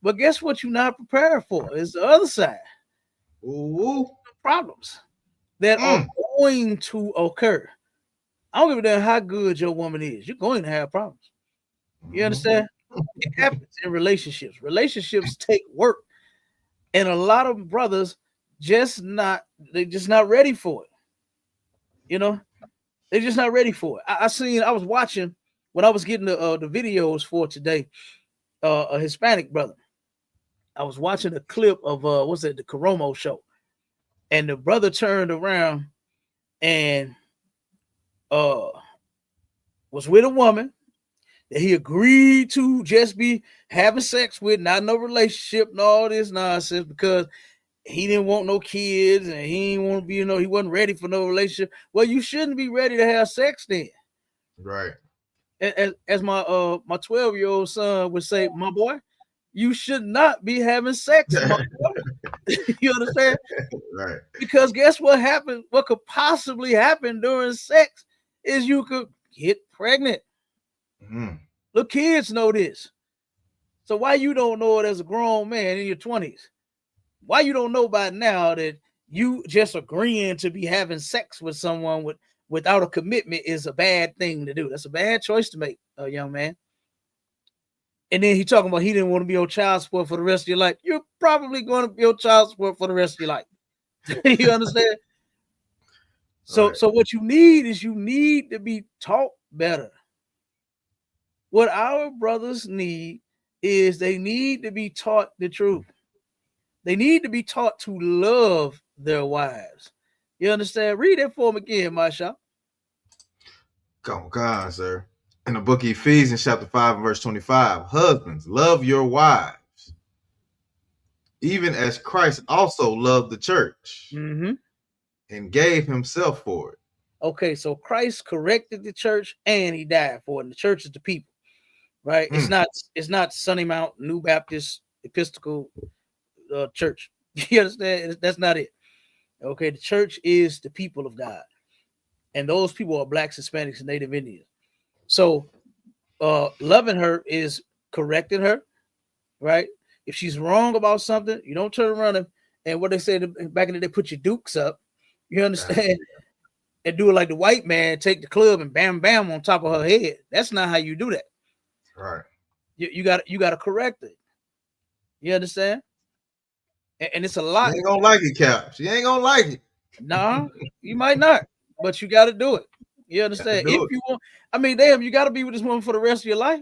But guess what? You're not prepared for is the other side. Ooh. Problems that are going to occur. I don't give a damn how good your woman is. You're going to have problems. You understand? It happens in relationships. Relationships take work. And a lot of brothers they're just not ready for it. You know, they're just not ready for it. I was watching when I was getting the videos for today, a Hispanic brother. I was watching a clip of the Coromo show. And the brother turned around and was with a woman that he agreed to just be having sex with, not no relationship and all this nonsense, because he didn't want no kids and he didn't want to be, he wasn't ready for no relationship. Well, you shouldn't be ready to have sex then. Right. As my 12-year-old son would say, my boy, you should not be having sex. You understand? Right. Because guess what happened? What could possibly happen during sex is you could get pregnant. Look, kids know this. So why you don't know it as a grown man in your 20s? Why you don't know by now that you just agreeing to be having sex with someone without a commitment is a bad thing to do? That's a bad choice to make, young man. And then he talking about he didn't want to be on child support for the rest of your life. You're probably going to be on child support for the rest of your life. You understand? So, right. So what you need is you need to be taught better. What our brothers need is they need to be taught the truth. They need to be taught to love their wives. You understand? Read it for them again, Masha. Come on, sir. In the book of Ephesians, chapter 5, verse 25, husbands, love your wives, even as Christ also loved the church and gave himself for it. Okay, so Christ corrected the church and he died for it. And the church is the people, right? It's not Sunny Mount New Baptist Episcopal Church. You understand? That's not it. Okay, the church is the people of God, and those people are blacks, Hispanics, and Native Indians. So, loving her is correcting her, right? If she's wrong about something, you don't turn around and what they say back in the day, put your dukes up. You understand? And do it like the white man, take the club and bam, bam on top of her head. That's not how you do that. Right. You got to correct it. You understand? And it's a lot. She ain't gonna like it, Cap. She ain't gonna like it. Nah, you might not, but you got to do it. You understand? If you want, I mean, damn, you got to be with this woman for the rest of your life.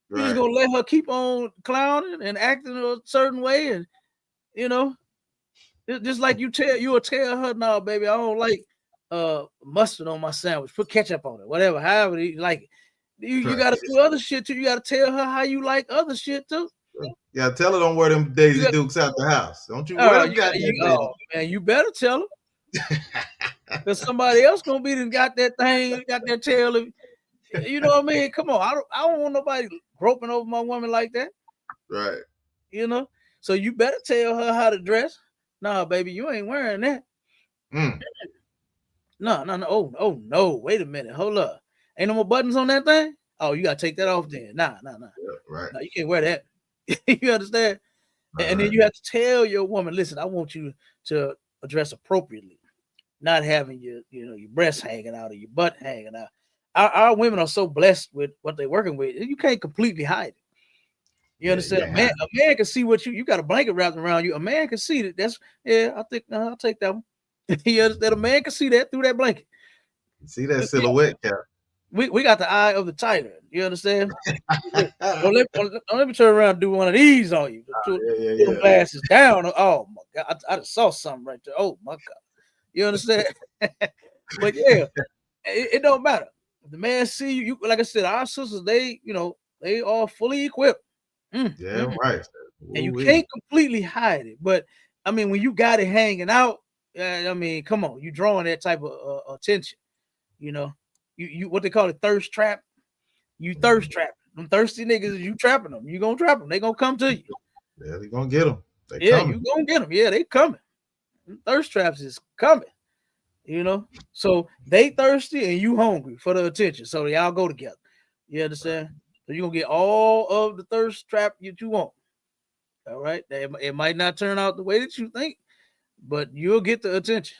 You're just gonna let her keep on clowning and acting a certain way, and just like you'll tell her, no, baby, I don't like mustard on my sandwich. Put ketchup on it, whatever. However you like it. You got to do other shit too. You got to tell her how you like other shit too. Yeah, tell her don't wear them Daisy Dukes out the house. Don't you wear them man, you better tell her. Because somebody else gonna be got that thing, got that tail. You know what I mean? Come on, I don't want nobody groping over my woman like that. Right. So you better tell her how to dress. Nah, baby, you ain't wearing that. No. Oh no, wait a minute, hold up. Ain't no more buttons on that thing? Oh, you gotta take that off then. Nah. Yeah, right. No, you can't wear that. You understand? And then you have to tell your woman, listen, I want you to dress appropriately, not having your breasts hanging out or your butt hanging out. Our women are so blessed with what they're working with. You can't completely hide it. You understand? A man can see what you got a blanket wrapped around you. A man can see that. I think I'll take that one. You understand? A man can see that through that blanket. See that silhouette, Cap. We got the eye of the tiger. You understand? don't let me turn around and do one of these on you. Put glasses down. Oh my God, I just saw something right there. Oh my God, you understand? But yeah, it don't matter. If the man see you, like I said, our sisters, they are fully equipped. Right. And you can't completely hide it. But I mean, when you got it hanging out, I mean, come on, you drawing that type of attention. You what they call it, thirst trap. You thirst trap them thirsty niggas. You trapping them. You gonna trap them. They gonna come to you. Yeah, they gonna get them. You gonna get them. Yeah, they coming. Thirst traps is coming. So they thirsty and you hungry for the attention. So y'all go together. You understand? So you're gonna get all of the thirst trap that you want. All right. It might not turn out the way that you think, but you'll get the attention.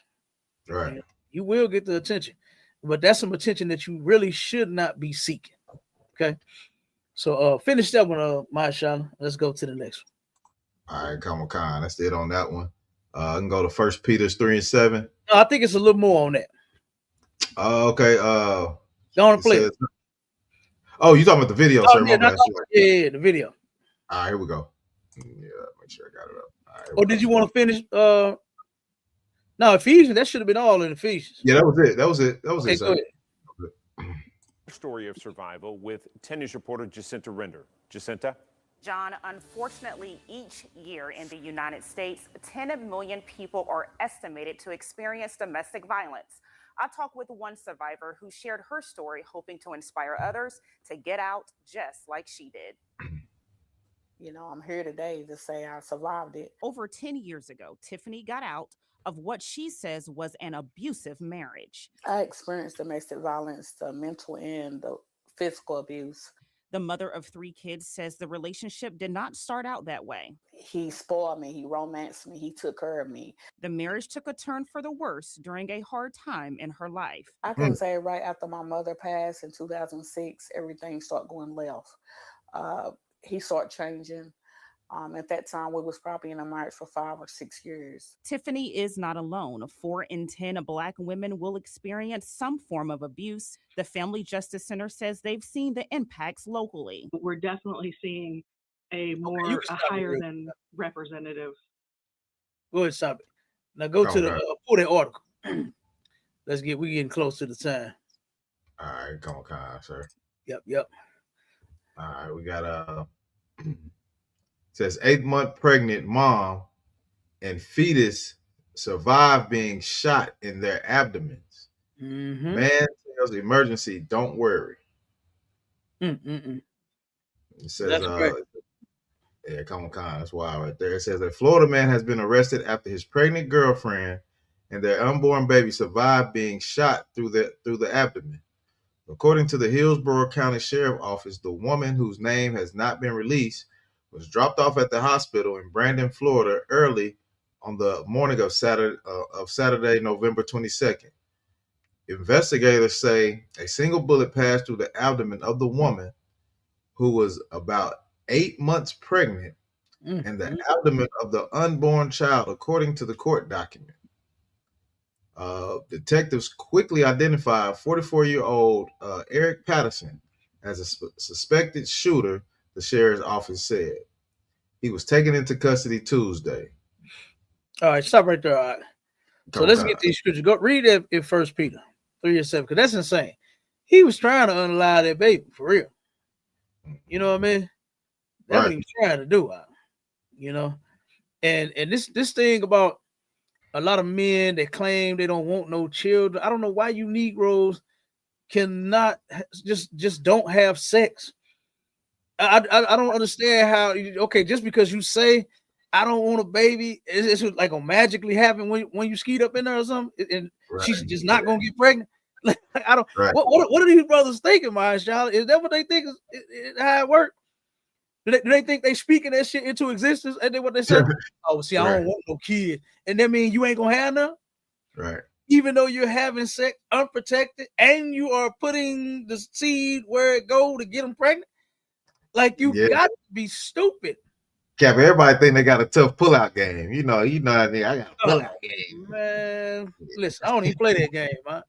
Right. You will get the attention. But that's some attention that you really should not be seeking. Okay. So finish that one, Mashallah. Let's go to the next one. All right, come on. That's it on that one. I can go to 1 Peter 3:7. No, I think it's a little more on that. Okay. Go on and play it. Oh, you talking about the video, sir? Yeah, the video. All right, here we go. Yeah, make sure I got it up. All right, or did you want to finish? No, Ephesians. That should have been all in Ephesians. Yeah, that was it. That was it. Okay, go ahead. Story of survival with 10 News reporter Jacinta Render. Jacinta? John, unfortunately, each year in the United States, 10 million people are estimated to experience domestic violence. I talked with one survivor who shared her story, hoping to inspire others to get out just like she did. I'm here today to say I survived it. Over 10 years ago, Tiffany got out of what she says was an abusive marriage. I experienced domestic violence, the mental and the physical abuse. The mother of 3 kids says the relationship did not start out that way. He spoiled me. He romanced me. He took care of me. The marriage took a turn for the worse during a hard time in her life. I can say right after my mother passed in 2006, everything started going left. He started changing. At that time, we was probably in a marriage for 5 or 6 years. Tiffany is not alone. 4 in 10 Black women will experience some form of abuse. The Family Justice Center says they've seen the impacts locally. We're definitely seeing a higher than representative Go ahead, stop it. Now go to the pull that article. We getting close to the time. All right, come on, sir. Yep. All right, we got says 8-month pregnant mom and fetus survive being shot in their abdomens. Mm-hmm. Man tells emergency, don't worry. It says, yeah, come on, that's wild right there. It says a Florida man has been arrested after his pregnant girlfriend and their unborn baby survived being shot through the abdomen. According to the Hillsborough County Sheriff's Office, the woman, whose name has not been released, was dropped off at the hospital in Brandon, Florida, early on the morning of Saturday, November 22nd. Investigators say a single bullet passed through the abdomen of the woman, who was about 8 months pregnant, and the abdomen of the unborn child, according to the court document. Detectives quickly identified 44-year-old Eric Patterson as a suspected shooter, the sheriff's office said. He was taken into custody Tuesday. All right, stop right there. All right. So let's get these scriptures. Go read it in 1 Peter 3:7, because that's insane. He was trying to unalive that baby, for real. You know what I mean? That's what he was trying to do. You know? And this thing about a lot of men that claim they don't want no children. I don't know why you Negroes cannot just don't have sex. I don't understand how. Okay, just because you say I don't want a baby, it's like gonna magically happen when you skeet up in there or something, and she's just not gonna get pregnant. I don't. What are these brothers thinking, my child? Is that what they think is how it works? Do they think they speaking that shit into existence? And then what they say? Oh, see, I don't want no kid, and that means you ain't gonna have none. Right. Even though you're having sex unprotected, and you are putting the seed where it go to get them pregnant. Like you got to be stupid. Cap, everybody think they got a tough pullout game. You know what I mean? I got a pullout game. Man, listen, I don't even play that game, man.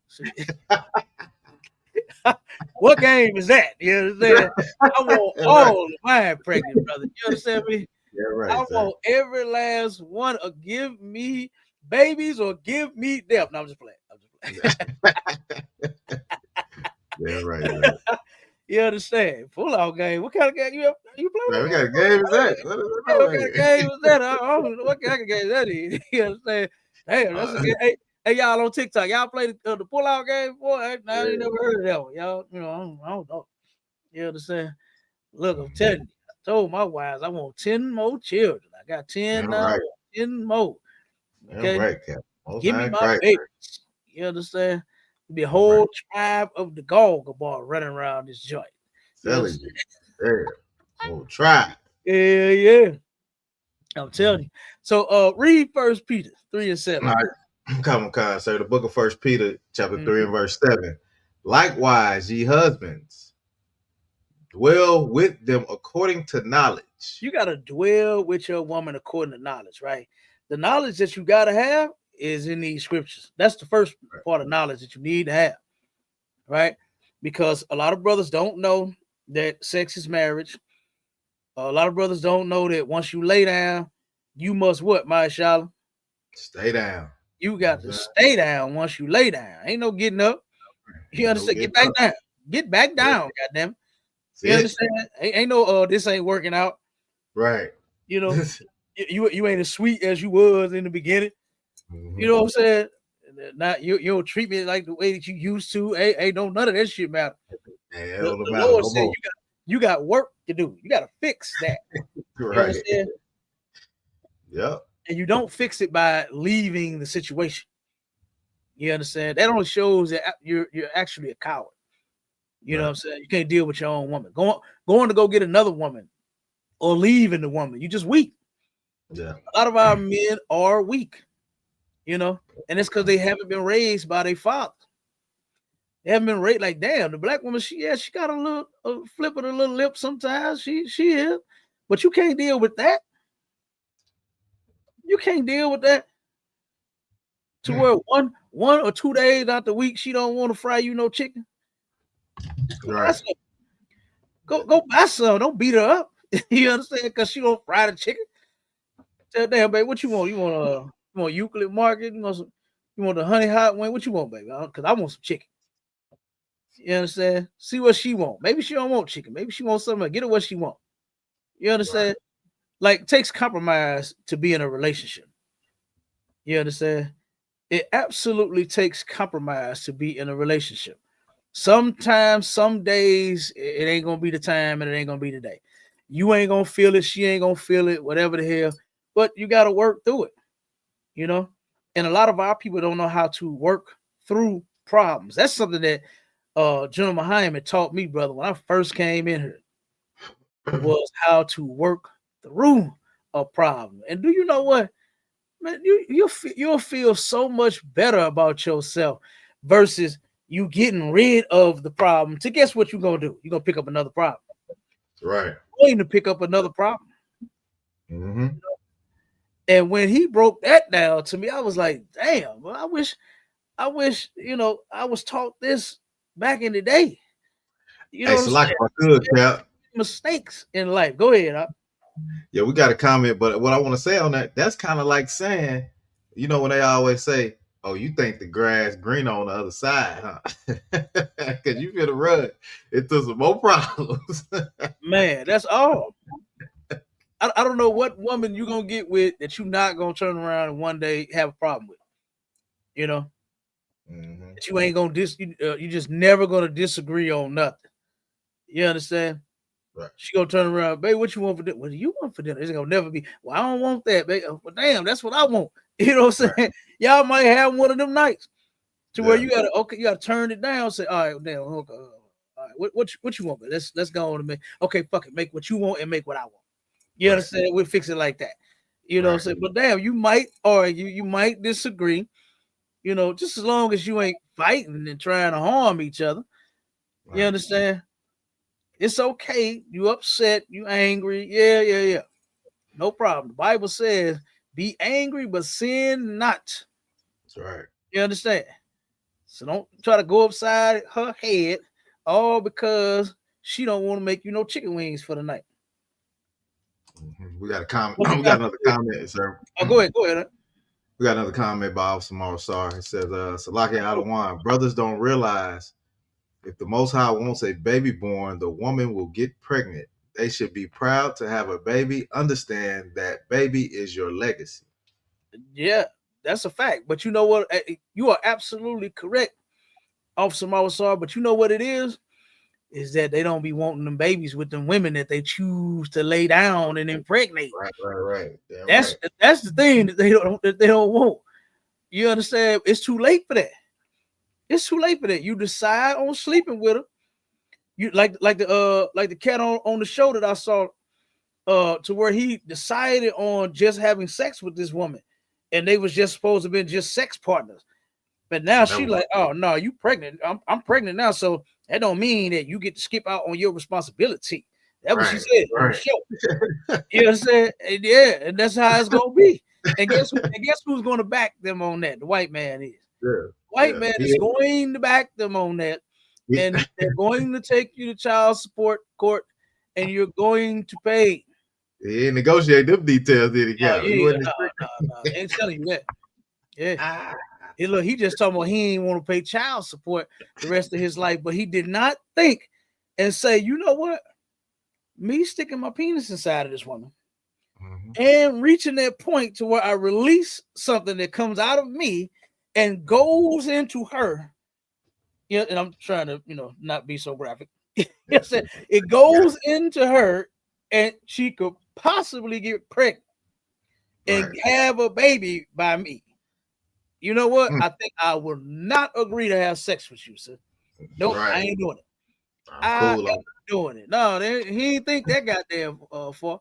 What game is that? You understand? I want all of mine pregnant, brother. You understand me? Yeah, right. I want every last one to give me babies or give me death. No, I'm just playing. Yeah, right. You understand? Pull out game. What kind of game you play? Man, what kind of game is that? What kind of game is that? I don't know what kind of game that is. You understand? Damn, that's a game. Hey, y'all on TikTok, y'all play the pull out game? Boy, I ain't never heard of that one. Y'all, I don't know. You understand? Look, I'm telling you, I told my wives I want 10 more children. I got 10 now, 10 more. Okay, right, give me my babies. You understand? Be a whole tribe of the Gogga bar running around this joint. Telling you. Yeah. Whole tribe. Yeah. I'm telling you. So read 1 Peter 3:7. All right. Come on, sir. The book of 1 Peter, chapter 3 and verse 7. Likewise, ye husbands, dwell with them according to knowledge. You got to dwell with your woman according to knowledge, right? The knowledge that you got to have is in these scriptures. That's the first part of knowledge that you need to have, right? Because a lot of brothers don't know that sex is marriage. A lot of brothers don't know that once you lay down, you must what, Mashallah? Stay down. You got to stay down once you lay down. Ain't no getting up. You understand? Get back down. Get back down, goddamn. You understand? Ain't no this ain't working out. Right. You know, you ain't as sweet as you was in the beginning. You know what I'm saying? Not you don't treat me like the way that you used to. Hey, don't none of that shit matter. The Lord said you got work to do. You got to fix that. Right. You understand? Yep. And you don't fix it by leaving the situation. You understand? That only shows that you're actually a coward. You know what I'm saying? You can't deal with your own woman. Going to go get another woman or leaving the woman. You just weak. Yeah. A lot of our men are weak. You know, and it's because they haven't been raised by their father. They haven't been raised like, damn, the black woman, she got a little flip of the little lip sometimes. She is, but you can't deal with that. You can't deal with that. To where one or 2 days out the week, she don't want to fry you no chicken. Right. Go buy some. Don't beat her up. You understand? Because she don't fry the chicken. Damn, baby, what you want? You want Euclid Market? You want the honey hot wing? What you want, baby? Because I want some chicken. You understand? See what she want. Maybe she don't want chicken. Maybe she wants something. Get her what she want. You understand? Right. Like, it takes compromise to be in a relationship. You understand? It absolutely takes compromise to be in a relationship. Sometimes, some days, it ain't gonna be the time, and it ain't gonna be the day. You ain't gonna feel it. She ain't gonna feel it. Whatever the hell. But you got to work through it. You know. And a lot of our people don't know how to work through problems. That's something that General Muhammad taught me, brother, when I first came in here, was how to work through a problem. And do you know what, man? You'll feel so much better about yourself versus you getting rid of the problem. To guess what you're gonna do? You're gonna pick up another problem. Right. You're going to pick up another problem. Mm-hmm. And when he broke that down to me, I was like, damn, well, I wish, I was taught this back in the day. You know, mistakes in life. Go ahead. Yeah, we got a comment, but what I want to say on that, that's kind of like saying, when they always say, "Oh, you think the grass green on the other side, huh?" Because you finna run into some more problems. Man, that's all. I don't know what woman you're gonna get with that you're not gonna turn around and one day have a problem with. You know, that you ain't gonna you just never gonna disagree on nothing. You understand? Right. She gonna turn around, babe. What you want for dinner? What do you want for dinner? It's gonna never be. Well, I don't want that, babe. Well, damn, that's what I want. You know what I'm saying? Right. Y'all might have one of them nights to where you gotta turn it down. Say, all right, damn, okay, all right, what you want? Babe? Let's go on and make. Okay, fuck it, make what you want and make what I want. You understand? We'll fix it like that. You know what I'm saying? But damn, you might argue, you might disagree. You know, just as long as you ain't fighting and trying to harm each other. Right. You understand? It's okay. You upset, you angry. Yeah. No problem. The Bible says, be angry, but sin not. That's right. You understand? So don't try to go upside her head, all because she don't want to make you no chicken wings for the night. We got a comment. We got another comment, sir. Oh, go ahead. We got another comment by Officer Marsar. It says, Salaki Adawan, brothers don't realize if the Most High wants a baby born, the woman will get pregnant. They should be proud to have a baby. Understand that baby is your legacy. Yeah, that's a fact. But you know what? You are absolutely correct, Officer Marsar. But you know what it is that they don't be wanting them babies with them women that they choose to lay down and impregnate. Right. That's the thing that they don't want. You understand? It's too late for that. It's too late for that. You decide on sleeping with her. You like the cat on the show that I saw, to where he decided on just having sex with this woman, and they was just supposed to be just sex partners. But now she like, oh no, you pregnant. I'm pregnant now, so that don't mean that you get to skip out on your responsibility. That's what she said on the show. You know what I'm saying? And yeah, and that's how it's gonna be. And guess who's gonna back them on that? The white man is. Yeah. White man is going to back them on that, and they're going to take you to child support court, and you're going to pay. He ain't negotiate them details, did he? No. Ain't telling you that. Yeah. Hey, look, he just talking about he ain't want to pay child support the rest of his life, but he did not think and say, you know what? Me sticking my penis inside of this woman and reaching that point to where I release something that comes out of me and goes into her. Yeah, and I'm trying to, not be so graphic. It goes into her, and she could possibly get pregnant and have a baby by me. You know what? I think I will not agree to have sex with you, sir. Nope, I ain't doing it. I ain't doing it. No, he didn't think that goddamn far.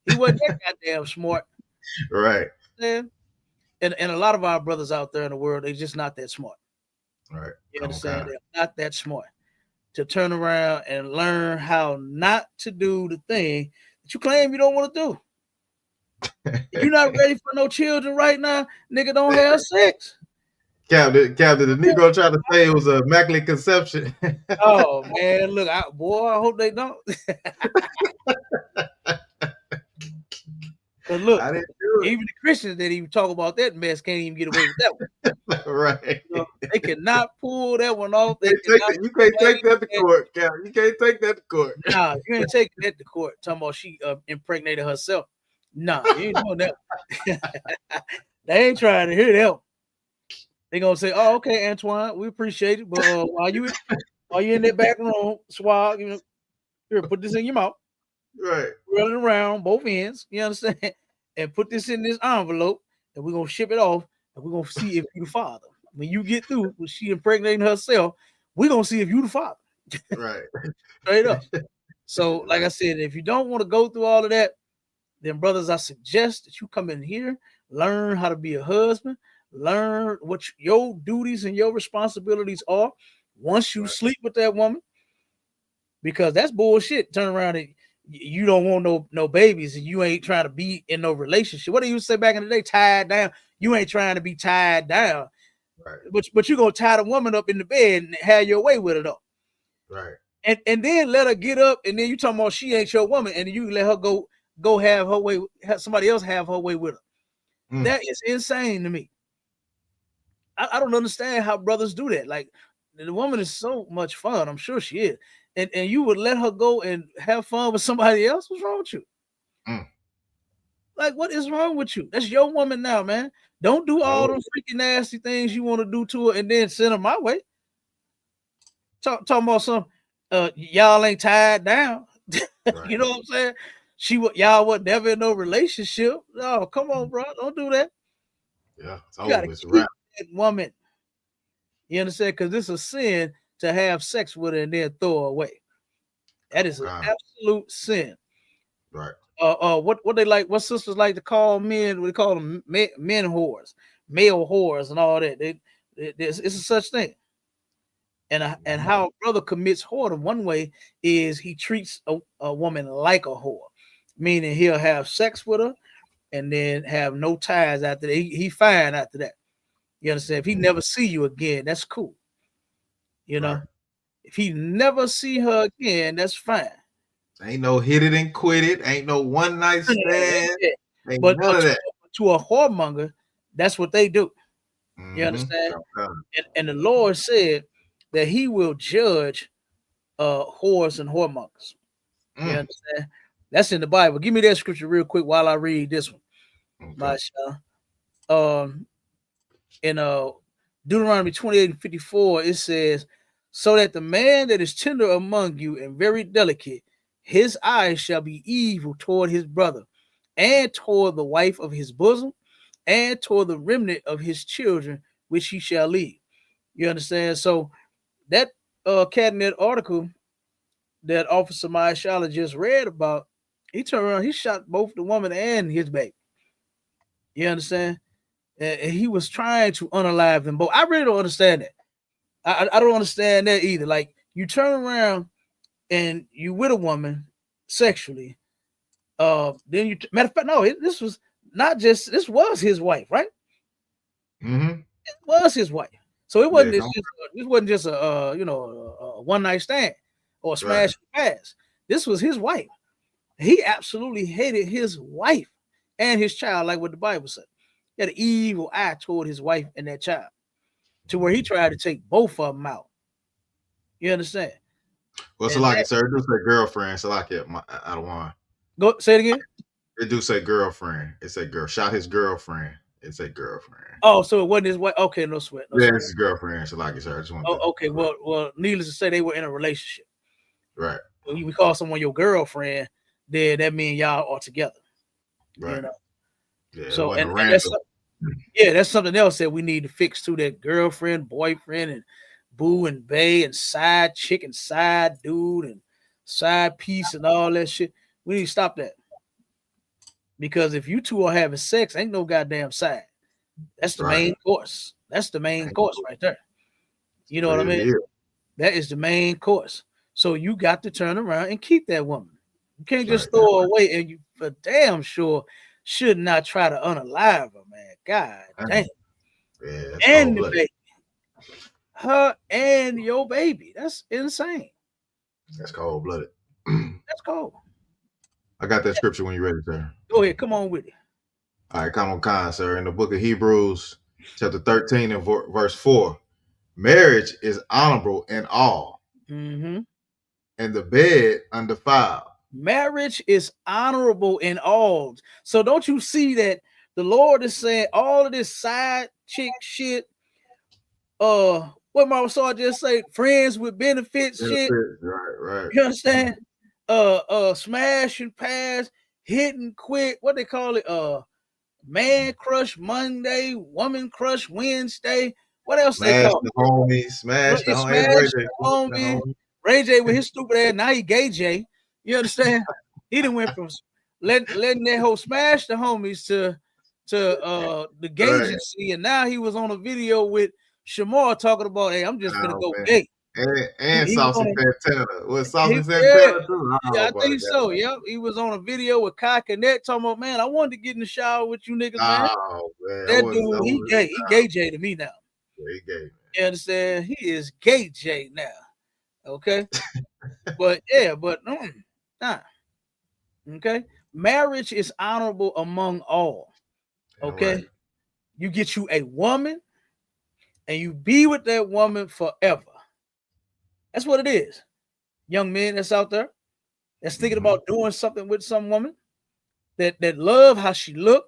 He wasn't that goddamn smart. Right. Yeah. And a lot of our brothers out there in the world, they're just not that smart. Right. You understand? They're not that smart to turn around and learn how not to do the thing that you claim you don't want to do. If you're not ready for no children right now, nigga, don't have sex. Captain, the Negro tried to say it was a immaculate conception. Oh man, look, I hope they don't. But look, I didn't do Even the Christians that even talk about that mess can't even get away with that one. Right. You know, they cannot pull that one off. You can't take that to court, Cal. You can't take that to court. Nah, you ain't taking that to court. Talking about she impregnated herself. Nah, you ain't doing that. They ain't trying to hear that. They gonna say, "Oh, okay, Antoine, we appreciate it, but while you in that back room, swab, you know, here, put this in your mouth, right, roll it around both ends, you understand, and put this in this envelope, and we're gonna ship it off, and we're gonna see if you the father. When you get through with she impregnating herself, we're gonna see if you the father." Right, straight up. So, like I said, if you don't want to go through all of that, then brothers, I suggest that you come in here, learn how to be a husband, learn what your duties and your responsibilities are once you sleep with that woman, because that's bullshit. Turn around and you don't want no babies and you ain't trying to be in no relationship. What do you say back in the day? Tied down. You ain't trying to be tied down. Right. But you're gonna tie the woman up in the bed and have your way with it up. Right. And then let her get up, and then you talking about she ain't your woman, and you let her go have her way, have somebody else have her way with her. That is insane to me. I don't understand how brothers do that. Like, the woman is so much fun. I'm sure she is. And you would let her go and have fun with somebody else? What's wrong with you? Like, what is wrong with you? That's your woman now, man. Don't do all those freaking nasty things you want to do to her and then send her my way. Talking about some y'all ain't tied down. You know what I'm saying? Y'all was never in no relationship. No, come on, bro. Don't do that. Yeah, you gotta keep that woman. You understand? Because it's a sin to have sex with her and then throw her away. That is an absolute sin. Right. What they like? What sisters like to call men? We call them men whores, male whores, and all that. It's a such thing. And how a brother commits whoredom one way is he treats a woman like a whore, meaning he'll have sex with her and then have no ties after that. He fine after that. You understand? If he never see you again, that's cool. You know, if he never see her again, that's fine. Ain't no hit it and quit it. Ain't no one night stand. Ain't but none of that. To a whoremonger, that's what they do. You understand? And the Lord said that He will judge whores and whoremongers. You understand? That's in the Bible. Give me that scripture real quick while I read this one. In Deuteronomy 28:54, it says, "So that the man that is tender among you and very delicate, his eyes shall be evil toward his brother, and toward the wife of his bosom, and toward the remnant of his children, which he shall leave." You understand? So that cabinet article that Officer Maishala just read about, he turned around, he shot both the woman and his baby. You understand? And he was trying to unalive them both. I really don't understand that. I don't understand that either. Like, you turn around and you with a woman sexually. Then you, matter of fact, no, this was his wife, right? It was his wife. So it wasn't this wasn't just a a one night stand or a smash pass. This was his wife. He absolutely hated his wife and his child, like what the Bible said. He had an evil eye toward his wife and that child, to where he tried to take both of them out. You understand? Well, Salaki, sir, it do say girlfriend. Salaki, I don't want. Go say it again. It do say girlfriend. It say girl. Shot his girlfriend. It say girlfriend. Oh, so it wasn't his wife. Okay, no sweat. No sweat. It's his girlfriend. Salaki, sir. I just want. Okay. Well, needless to say, they were in a relationship. Right. When you call someone your girlfriend, then that means y'all are together. Right. You know? Yeah. So that's something else that we need to fix too. That girlfriend, boyfriend, and boo and bae and side chick and side dude and side piece and all that shit. We need to stop that. Because if you two are having sex, ain't no goddamn side. That's the main course. That's the main course right there. You know what I mean? Yeah. That is the main course. So you got to turn around and keep that woman. You can't just throw her away, and you for damn sure should not try to unalive her, man. God damn. Yeah, and the baby. Her and your baby. That's insane. That's cold-blooded. That's cold. I got that scripture when you're ready, sir. Go ahead. Come on with it. All right, come on, Khan, sir. In the book of Hebrews, chapter 13 and verse 4, marriage is honorable in all, Mm-hmm. and the bed undefiled. Marriage is honorable in all. So don't you see that the Lord is saying all of this side chick shit, what Mama Saw just say, friends with benefits shit. Right. You understand? Smash and pass, hit and quit, what they call it, man crush Monday, woman crush Wednesday. What else Smash they call the homies, smash the homie. Ray J with his stupid ass. Now he gay J. You understand? He done went from letting that whole smash the homies to the gay agency, and now he was on a video with Shamar talking about, hey, I'm just gonna go gay. And Saucy Santana. Was Saucy Santana too? Yeah, I think so. Yep. He was on a video with Kai Connect talking about, man, I wanted to get in the shower with you niggas, man. Oh, man. That dude, he gay. He gay J to me now. Yeah, he gay, man. You understand? He is gay J now. Okay. But yeah, but nah. Okay. Marriage is honorable among all. Okay. Right. You get you a woman and you be with that woman forever. That's what it is. Young men that's out there that's thinking about doing something with some woman that love how she look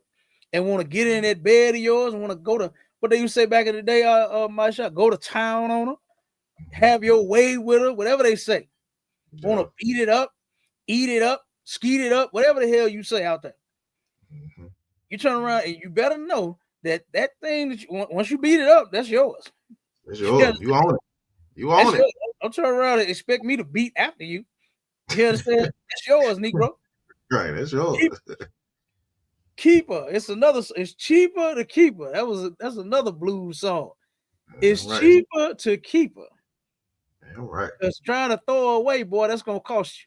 and want to get in that bed of yours and want to go to, what they used to say back in the day, my shot, go to town on her, have your way with her, whatever they say. Yeah. Want to beat it up, eat it up, skeet it up, whatever the hell you say out there. Mm-hmm. You turn around and you better know that thing that once you beat it up, that's yours. That's yours. You own it. You own it. Don't turn around and expect me to beat after you. You understand? That's yours, Negro. Right, that's yours. Keeper. It's cheaper to keep her. That's another blues song. It's right. Cheaper to keep her. All right. Because trying to throw her away, boy, that's gonna cost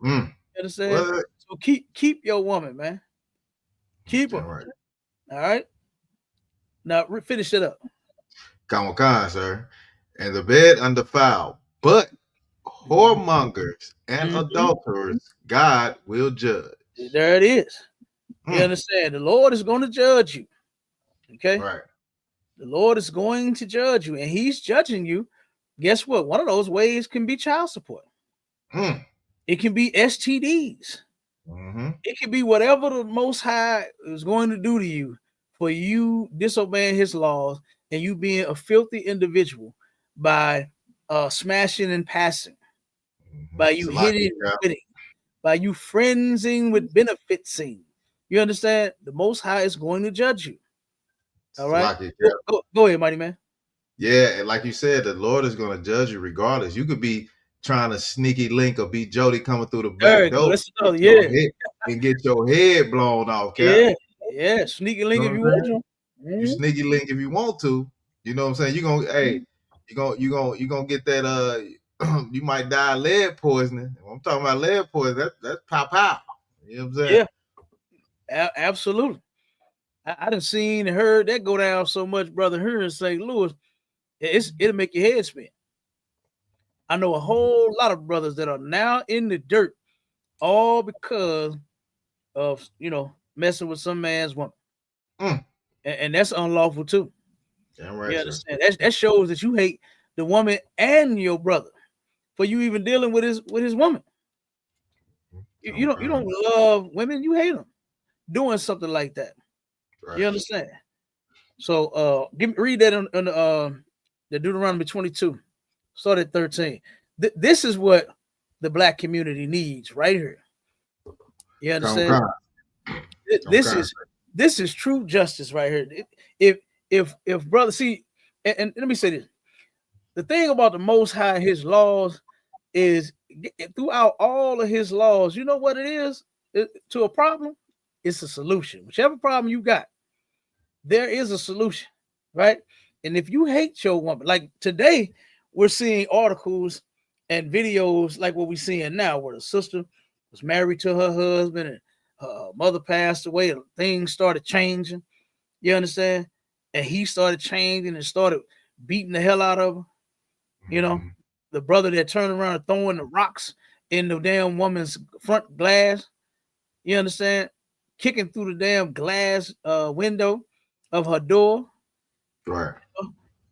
you. You understand? Well, so keep your woman, man. Keep her. Right. All right. Now finish it up. Come on, sir. And the bed undefiled, but whoremongers and adulterers, God will judge. There it is. You understand? The Lord is going to judge you. Okay? Right. The Lord is going to judge you, and He's judging you. Guess what? One of those ways can be child support. It can be STDs. It can be whatever the Most High is going to do to you for you disobeying His laws and you being a filthy individual by smashing and passing, by you hitting and quitting, by you friendsing with benefitsing. You understand? The Most High is going to judge you. All right? Go ahead, mighty man. Yeah, and like you said, the Lord is going to judge you regardless. You could be trying to sneaky link or be Jody coming through the back door and get your head blown off, Cap. Yeah, sneaky link if you want to. You sneaky link if you want to. You know what I'm saying? You're gonna get that you might die of lead poisoning. When I'm talking about lead poisoning, that's pow. You know what I'm saying? Yeah. Absolutely. I done seen and heard that go down so much, brother, here in St. Louis. It'll make your head spin. I know a whole lot of brothers that are now in the dirt, all because of messing with some man's woman, and that's unlawful too. Damn right, you understand? That shows that you hate the woman and your brother for you even dealing with his woman. You don't love women, you hate them doing something like that. Right. You understand? So read that on the Deuteronomy 22. Start at 13. This is what the black community needs right here. You understand? This is true justice right here. If brother, see, and let me say this. The thing about the Most High, His laws is throughout all of His laws, you know what it is to a problem? It's a solution. Whichever problem you got, there is a solution, right? And if you hate your woman, like today, we're seeing articles and videos like what we're seeing now, where the sister was married to her husband and her mother passed away and things started changing. You understand? And he started changing and started beating the hell out of her. You know, the brother that turned around and throwing the rocks in the damn woman's front glass. You understand? kicking through the damn glass window of her door. Right.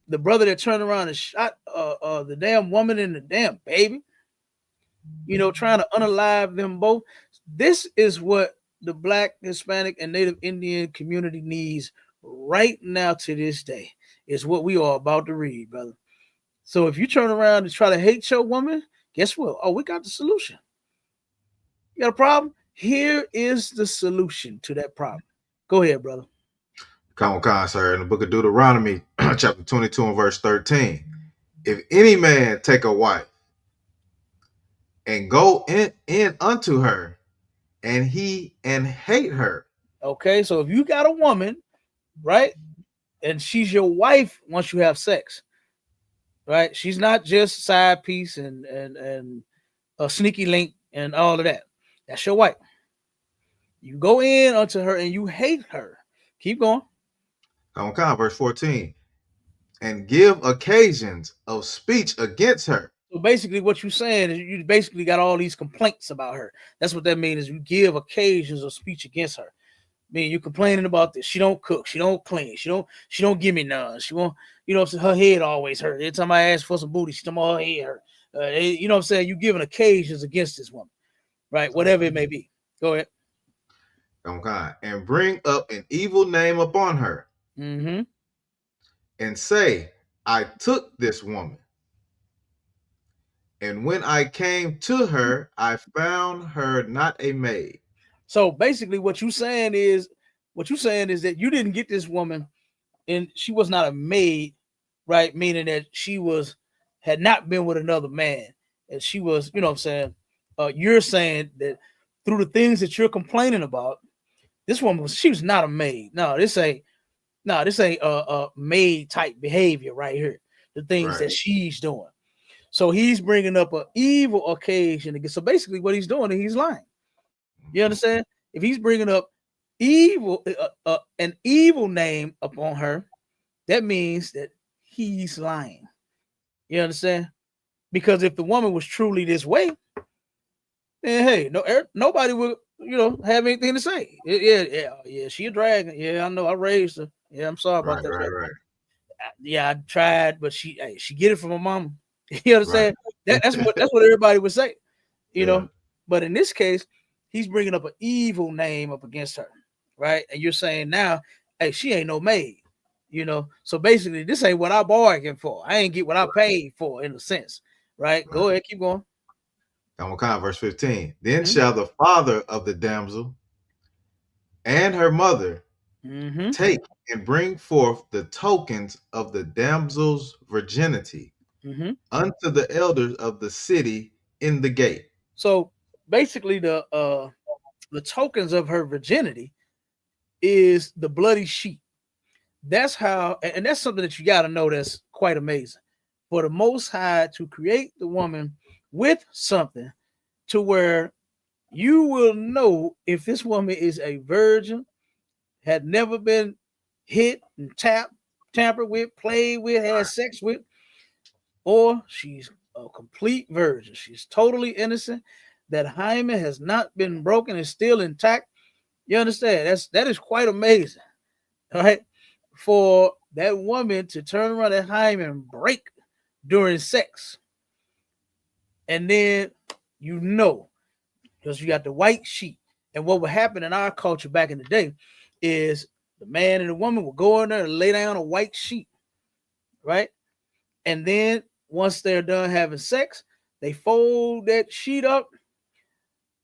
The brother that turned around and shot the damn woman and the damn baby, trying to unalive them both. This is what the Black, Hispanic, and Native Indian community needs right now to this day. Is what we are about to read, brother. So if you turn around and try to hate your woman, guess what? Oh, we got the solution. You got a problem? Here is the solution to that problem. Go ahead, brother. Come on, sir. In the book of Deuteronomy, chapter 22 and verse 13. If any man take a wife and go in unto her, and hate her. Okay, so if you got a woman, right, and she's your wife once you have sex, right? She's not just side piece and a sneaky link and all of that. That's your wife. You go in unto her and you hate her. Keep going. Come on, verse 14. And give occasions of speech against her. So basically what you're saying is you basically got all these complaints about her. That's what that means, is you give occasions of speech against her. I mean, you're complaining about this. She don't cook. She don't clean. She don't give me none. She won't, her head always hurt. Every time I ask for some booty, she tell me her head hurt. You know what I'm saying? You're giving occasions against this woman, right? Whatever it may be. Go ahead. Okay. And bring up an evil name upon her. Mm-hmm. And say, I took this woman. And when I came to her, I found her not a maid. So basically what you're saying is that you didn't get this woman and she was not a maid, right? Meaning that she had not been with another man. And she was, you know what I'm saying? You're saying that through the things that you're complaining about, this woman she was not a maid. No, this ain't a maid type behavior right here. The things that she's doing. So he's bringing up an evil occasion again. So basically what he's doing is he's lying. You understand? If he's bringing up evil, an evil name upon her, that means that he's lying. You understand? Because if the woman was truly this way, then hey, nobody would, have anything to say. Yeah, she a dragon. Yeah, I know. I raised her. Yeah, I'm sorry about that. Right. Yeah, I tried, but she get it from her mama. You understand? Right. That's what everybody would say. You know. But in this case, he's bringing up an evil name up against her, right? And you're saying now, hey, she ain't no maid. So basically, this ain't what I bargained for. I ain't get what I paid for, in a sense, right? Go ahead, keep going. Verse 15. Then shall the father of the damsel and her mother take and bring forth the tokens of the damsel's virginity unto the elders of the city in the gate. So basically, the tokens of her virginity is the bloody sheet. That's how, and that's something that you got to know that's quite amazing. For the Most High to create the woman with something to where you will know if this woman is a virgin, had never been hit and tampered with, played with, had sex with, or she's a complete virgin. She's totally innocent. That hymen has not been broken, is still intact. You understand? That is quite amazing. All right. For that woman to turn around that hymen and break during sex. And then because you got the white sheet. And what would happen in our culture back in the day is the man and the woman would go in there and lay down a white sheet, right? And then once they're done having sex, they fold that sheet up,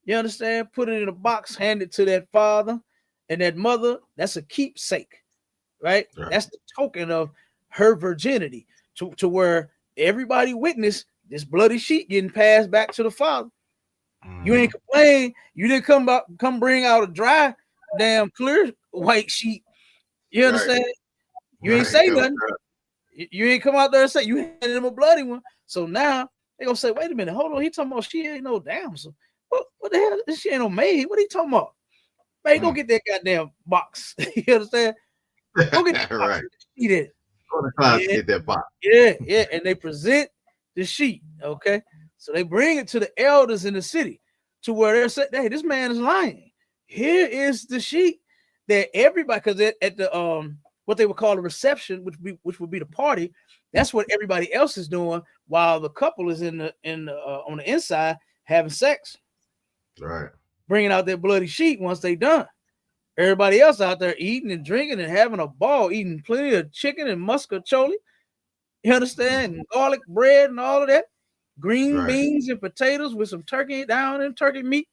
you understand, put it in a box, hand it to that father and that mother. That's a keepsake, right? That's the token of her virginity to where everybody witnessed this bloody sheet getting passed back to the father. You ain't complain. You didn't come bring out a dry, damn clear white sheet. You understand? You ain't say nothing. You ain't come out there and say you handed him a bloody one. So now they gonna say, wait a minute, hold on. He talking about she ain't no damsel. What the hell? She ain't no maid. What are you talking about? Man, go get that goddamn box. You understand? Go get that box. Eat it. Go to the closet, get that box. Yeah. And they present the sheet. Okay. So they bring it to the elders in the city to where they're saying, hey, this man is lying. here is the sheet that everybody, because at the what they would call a reception, which would be the party, that's what everybody else is doing while the couple is on the inside having sex, right, bringing out their bloody sheet once they done. Everybody else out there eating and drinking and having a ball, eating plenty of chicken and muscatoli, you understand, and garlic bread and all of that, green beans and potatoes with some turkey down and turkey meat,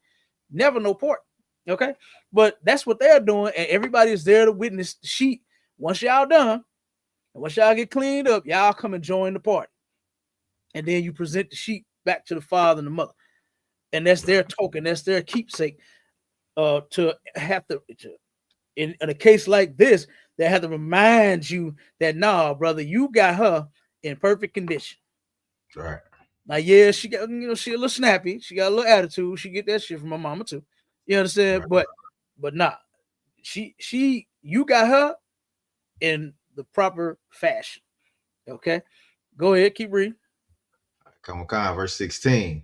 never no pork. Okay, but that's what they're doing, and everybody is there to witness the sheet. Once y'all done, and once y'all get cleaned up, y'all come and join the party, and then you present the sheet back to the father and the mother, and that's their token, that's their keepsake. To have to in a case like this, they have to remind you that nah, brother, you got her in perfect condition. Right. Now, yeah, she got, she a little snappy, she got a little attitude, she get that shit from her mama too. You understand? Right. But nah, you got her in the proper fashion. Okay, go ahead, keep reading. Come on, verse 16.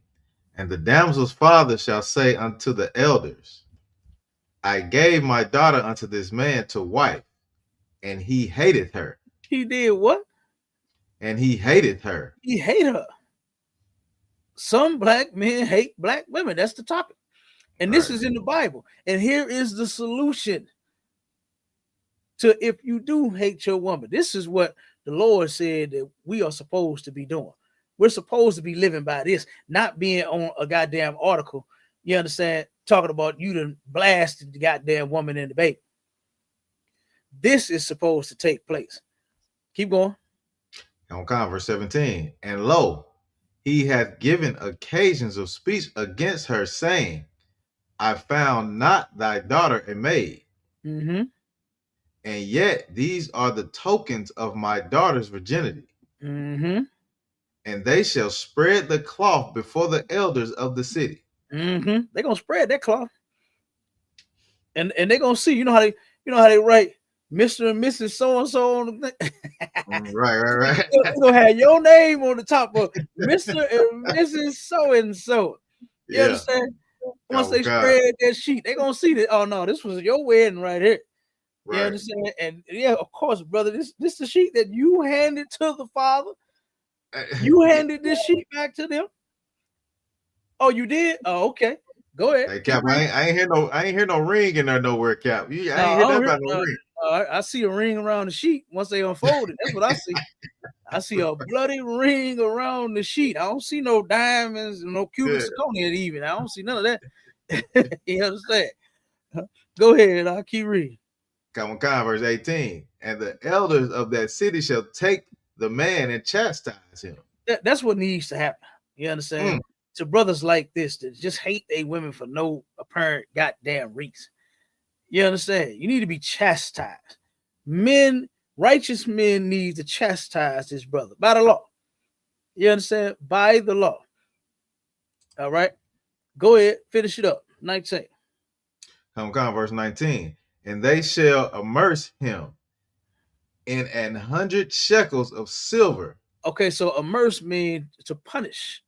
And the damsel's father shall say unto the elders, I gave my daughter unto this man to wife, and he hated her. He did what? And he hated her. He hated her. Some black men hate black women. That's the topic. And this is in the Bible. And here is the solution to if you do hate your woman. This is what the Lord said that we are supposed to be doing. We're supposed to be living by this, not being on a goddamn article, you understand, talking about you done blasted the goddamn woman and the baby. This is supposed to take place. Keep going. On verse 17. And lo, he hath given occasions of speech against her, saying, I found not thy daughter a maid. Mm-hmm. And yet these are the tokens of my daughter's virginity. Mm-hmm. And they shall spread the cloth before the elders of the city. Mm-hmm. They're gonna spread that cloth. And they're gonna see, you know how they write Mr. and Mrs. So-and-so on the thing. Right. You're gonna have your name on the top of Mr. and Mrs. So-and-so. You understand? Once they spread that sheet, they're gonna see that. Oh no, this was your wedding right here. You understand? And yeah, of course, brother, this the sheet that you handed to the father. You handed this sheet back to them. Oh, you did? Oh, okay. Go ahead. Hey, Cap, I ain't hear no ring in there nowhere, Cap. I ain't hear that about no ring. I see a ring around the sheet once they unfold it. That's what I see. I see a bloody ring around the sheet. I don't see no diamonds, no cubic zirconia even. I don't see none of that. You understand? Go ahead. I'll keep reading. Come on, verse 18. And the elders of that city shall take the man and chastise him. That's what needs to happen. You understand? To brothers like this that just hate they women for no apparent goddamn reason. You understand? You need to be chastised. Men, righteous men need to chastise this brother by the law. You understand? By the law. All right. Go ahead. Finish it up. 19. Come on, verse 19. And they shall immerse him in 100 shekels of silver. Okay, so immerse means to punish,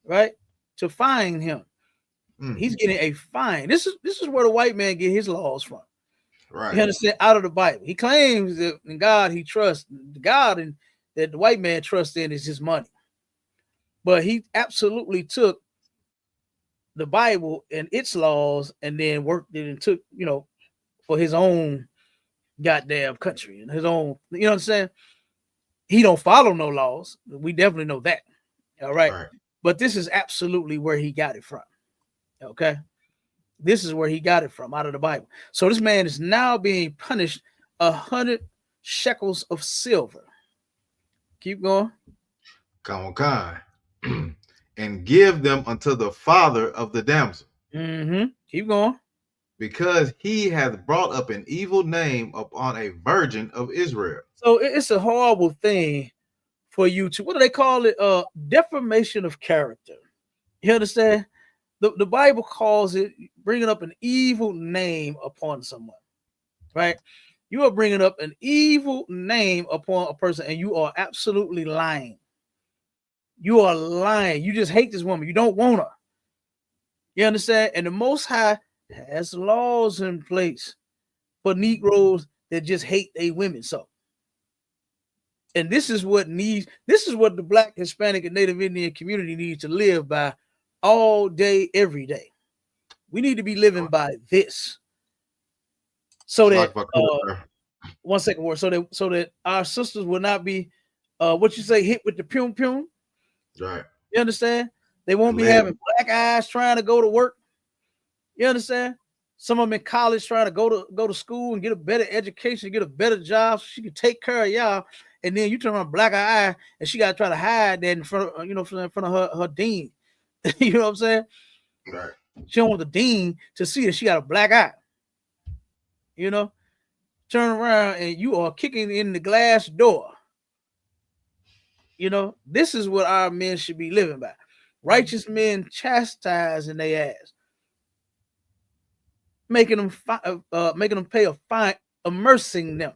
right? To fine him. He's getting a fine. This is where the white man get his laws from. Right. You understand? Out of the Bible. He claims that in God he trusts. The God that the white man trusts in is his money. But he absolutely took the Bible and its laws and then worked it and took, for his own goddamn country and his own, you know what I'm saying? He don't follow no laws. We definitely know that. All right. But this is absolutely where he got it from. Okay. This is where he got it from, out of the Bible. So this man is now being punished 100 shekels of silver. Keep going. Come on. And give them unto the father of the damsel. Keep going. Because he hath brought up an evil name upon a virgin of Israel. So it's a horrible thing for you to, what do they call it? Defamation of character. You understand? The Bible calls it bringing up an evil name upon someone, right? You are bringing up an evil name upon a person and you are absolutely lying. You are lying. You just hate this woman. You don't want her. You understand? And the Most High has laws in place for Negroes that just hate their women so. And this is what the Black, Hispanic, and Native Indian community needs to live by all day, every day. We need to be living by this. So that one second word, so that our sisters will not be what you say, hit with the pum pum. Right. You understand? They won't be having black eyes trying to go to work. You understand? Some of them in college trying to go to school and get a better education, get a better job, so she can take care of y'all. And then you turn on a black eye and she got to try to hide that in front of, in front of her dean. You know what I'm saying? Right. She don't want the dean to see that she got a black eye. You know, turn around and you are kicking in the glass door. You know, this is what our men should be living by. Righteous men chastising their ass, making them pay a fine, immersing them.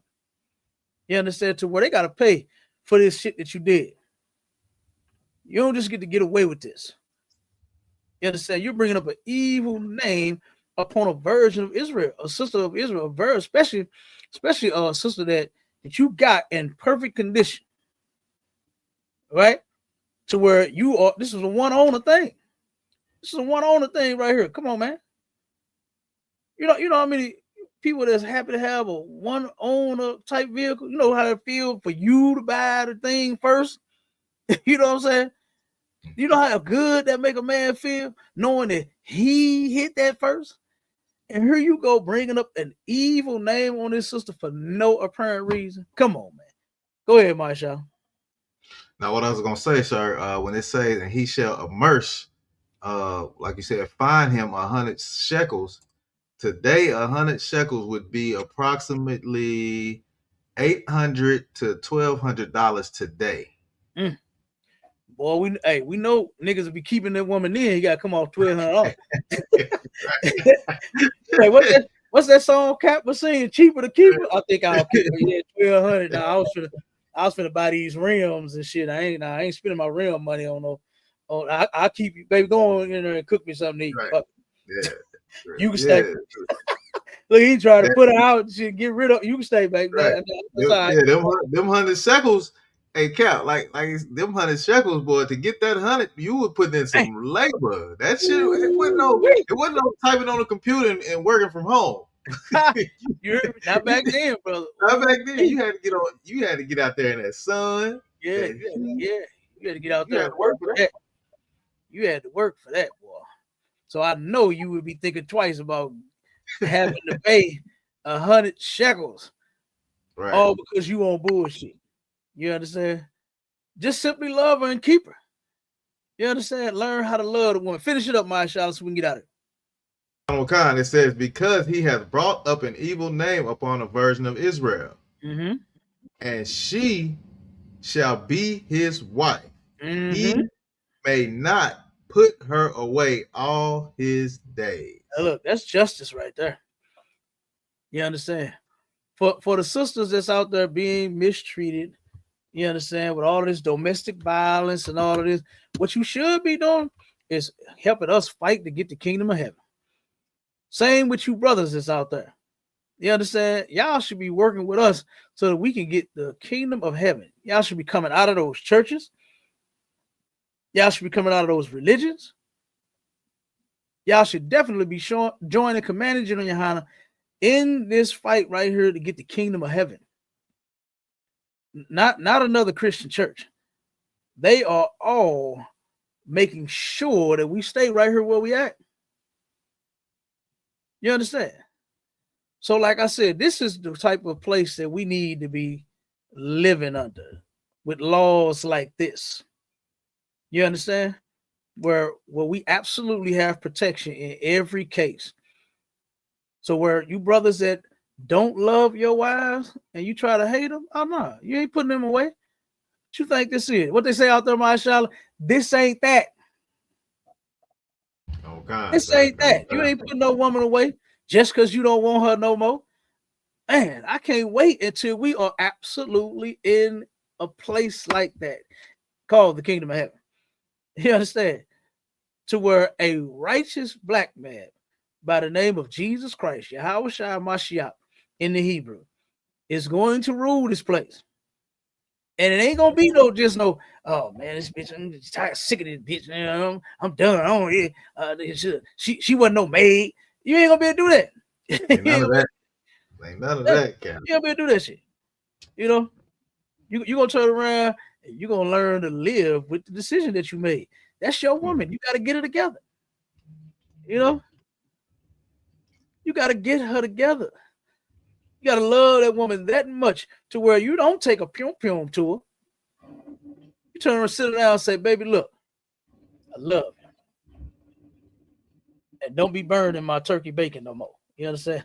You understand? To where they got to pay for this shit that you did. You don't just get away with this. You understand? You're bringing up an evil name upon a virgin of Israel, a sister of Israel, a virgin, especially a sister that you got in perfect condition, right? To where you are. This is a one owner thing. This is a one owner thing right here. Come on, man. You know how many people that's happy to have a one owner type vehicle? You know how it feels for you to buy the thing first? You know what I'm saying? You know how good that make a man feel knowing that he hit that first? And here you go bringing up an evil name on this sister for no apparent reason. Come on, man. Go ahead, Marshall. Now, what I was going to say, sir, when it says, and he shall immerse, like you said, fine him 100 shekels. Today, 100 shekels would be approximately $800 to $1,200 today. Boy, we know niggas will be keeping that woman in. You got to come off $1,200. Hey, what's that song Cap was saying? Cheaper to keep it? I think I'll keep it. Yeah, $1,200. Now I was finna buy these rims and shit. I ain't spending my rim money on no. I'll keep you, baby. Go on in there and cook me something to eat. Right. Yeah. You can stay. Look, he tried to put her out. She get rid of. You can stay, baby. Right. Them 100 shekels. Hey, Cap, like them 100 shekels, boy. To get that 100, you would put in some labor. That shit. It wasn't no typing on a computer and working from home. Not back then, brother. Not back then. You had to get on. You had to get out there in that sun. Yeah. You had to get out there and work for that. You had to work for that, boy. So I know you would be thinking twice about having to pay 100 shekels, right? All because you on bullshit. You understand? Just simply love her and keep her. You understand? Learn how to love the woman. Finish it up, my child, so we can get out of it. It says, because he has brought up an evil name upon a virgin of Israel, and she shall be his wife. He may not put her away all his days. Now look, that's justice right there. You understand? For the sisters that's out there being mistreated, you understand, with all this domestic violence and all of this, what you should be doing is helping us fight to get the kingdom of heaven. Same with you brothers that's out there. You understand? Y'all should be working with us so that we can get the kingdom of heaven. Y'all should be coming out of those churches. Y'all should be coming out of those religions. Y'all should definitely be joining Commanding General Yohana in this fight right here to get the kingdom of heaven. Not another Christian church. They are all making sure that we stay right here where we at. You understand? So like I said, this is the type of place that we need to be living under with laws like this. You understand? Where we absolutely have protection in every case. So where you brothers that don't love your wives and you try to hate them, oh no, you ain't putting them away. What you think this is? What they say out there, mashallah, this ain't that. Oh God. This ain't that. You ain't putting no woman away just because you don't want her no more. Man, I can't wait until we are absolutely in a place like that called the kingdom of heaven. You understand? To where a righteous black man by the name of Jesus Christ, Yahweh Shai Mashiach in the Hebrew, is going to rule this place. And it ain't gonna be no oh man, this bitch, I'm just tired, sick of this bitch. You know, I'm done. I don't she wasn't no maid. You ain't gonna be able to do that. Ain't none of that. Ain't none of that, Captain. You ain't gonna be able to do that shit. You know, you gonna turn around and you're gonna learn to live with the decision that you made. That's your woman. You gotta get her together. You know, you gotta get her together. You gotta love that woman that much to where you don't take a pum to her. You turn around, sit down, and say, "Baby, look, I love you, and don't be burning my turkey bacon no more." You understand?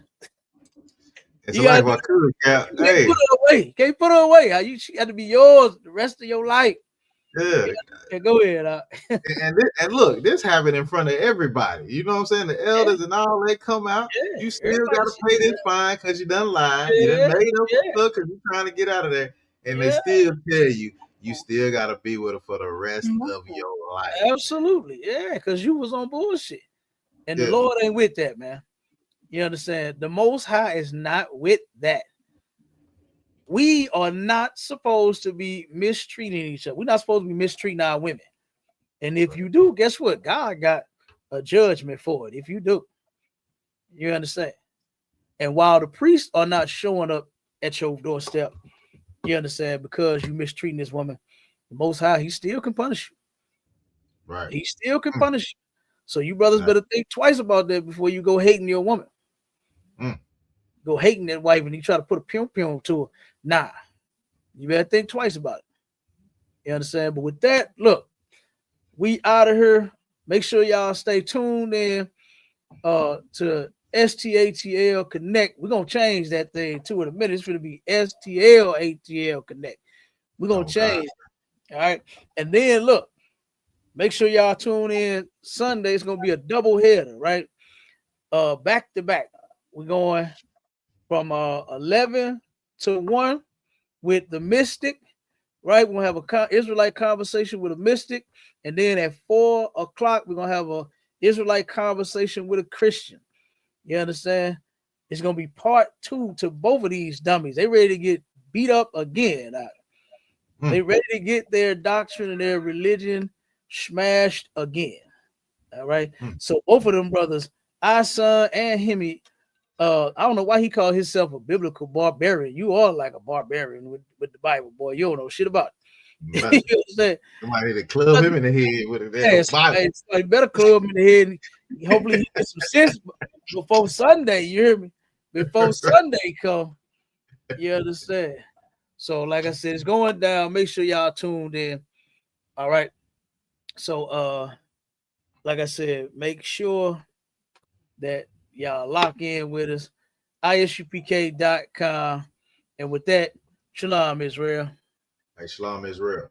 It's like my cousin, Cap. Hey, put her away. Can't put her away. She got to be yours the rest of your life. Yeah. Go ahead. And look, this happened in front of everybody. You know what I'm saying? The elders and all, they come out. Yeah, you still got to pay this fine because you done lied. Yeah, you done made up stuff because you're trying to get out of there. And they still tell you still got to be with her for the rest of your life. Absolutely. Yeah, because you was on bullshit. And the Lord ain't with that, man. You understand? The Most High is not with that. We are not supposed to be mistreating each other. We're not supposed to be mistreating our women. And if you do, guess what? God got a judgment for it. If you do, you understand? And while the priests are not showing up at your doorstep, you understand, because you mistreating this woman, the Most High, he still can punish you. Right. He still can punish you. So you brothers better think twice about that before you go hating your woman. Go hating that wife and you try to put a pum to her. Nah. You better think twice about it. You understand? But with that, look, we out of here. Make sure y'all stay tuned in to STATL Connect. We're gonna change that thing too in a minute. It's gonna be STLATL Connect. We're gonna change. All right. And then look, make sure y'all tune in Sunday. It's gonna be a double header, right? Back to back. We're going from 11 to 1 with the mystic, right? We're gonna have a Israelite conversation with a mystic, and then at 4 o'clock we're gonna have a Israelite conversation with a Christian. You understand? It's gonna be part 2 to both of these dummies. They ready to get beat up again. They ready to get their doctrine and their religion smashed again. All right. So both of them brothers, Asan and Hemi, I don't know why he called himself a biblical barbarian. You are like a barbarian with the Bible, boy. You don't know shit about it. You know what I'm saying? Somebody to club him in the head with it. So better club him in the head. And hopefully he gets some sense before Sunday. You hear me? Before Sunday come. You understand? So, like I said, it's going down. Make sure y'all tuned in. All right. So, like I said, make sure that y'all lock in with us. ISUPK.com. And with that, Shalom, Israel. Hey, Shalom, Israel.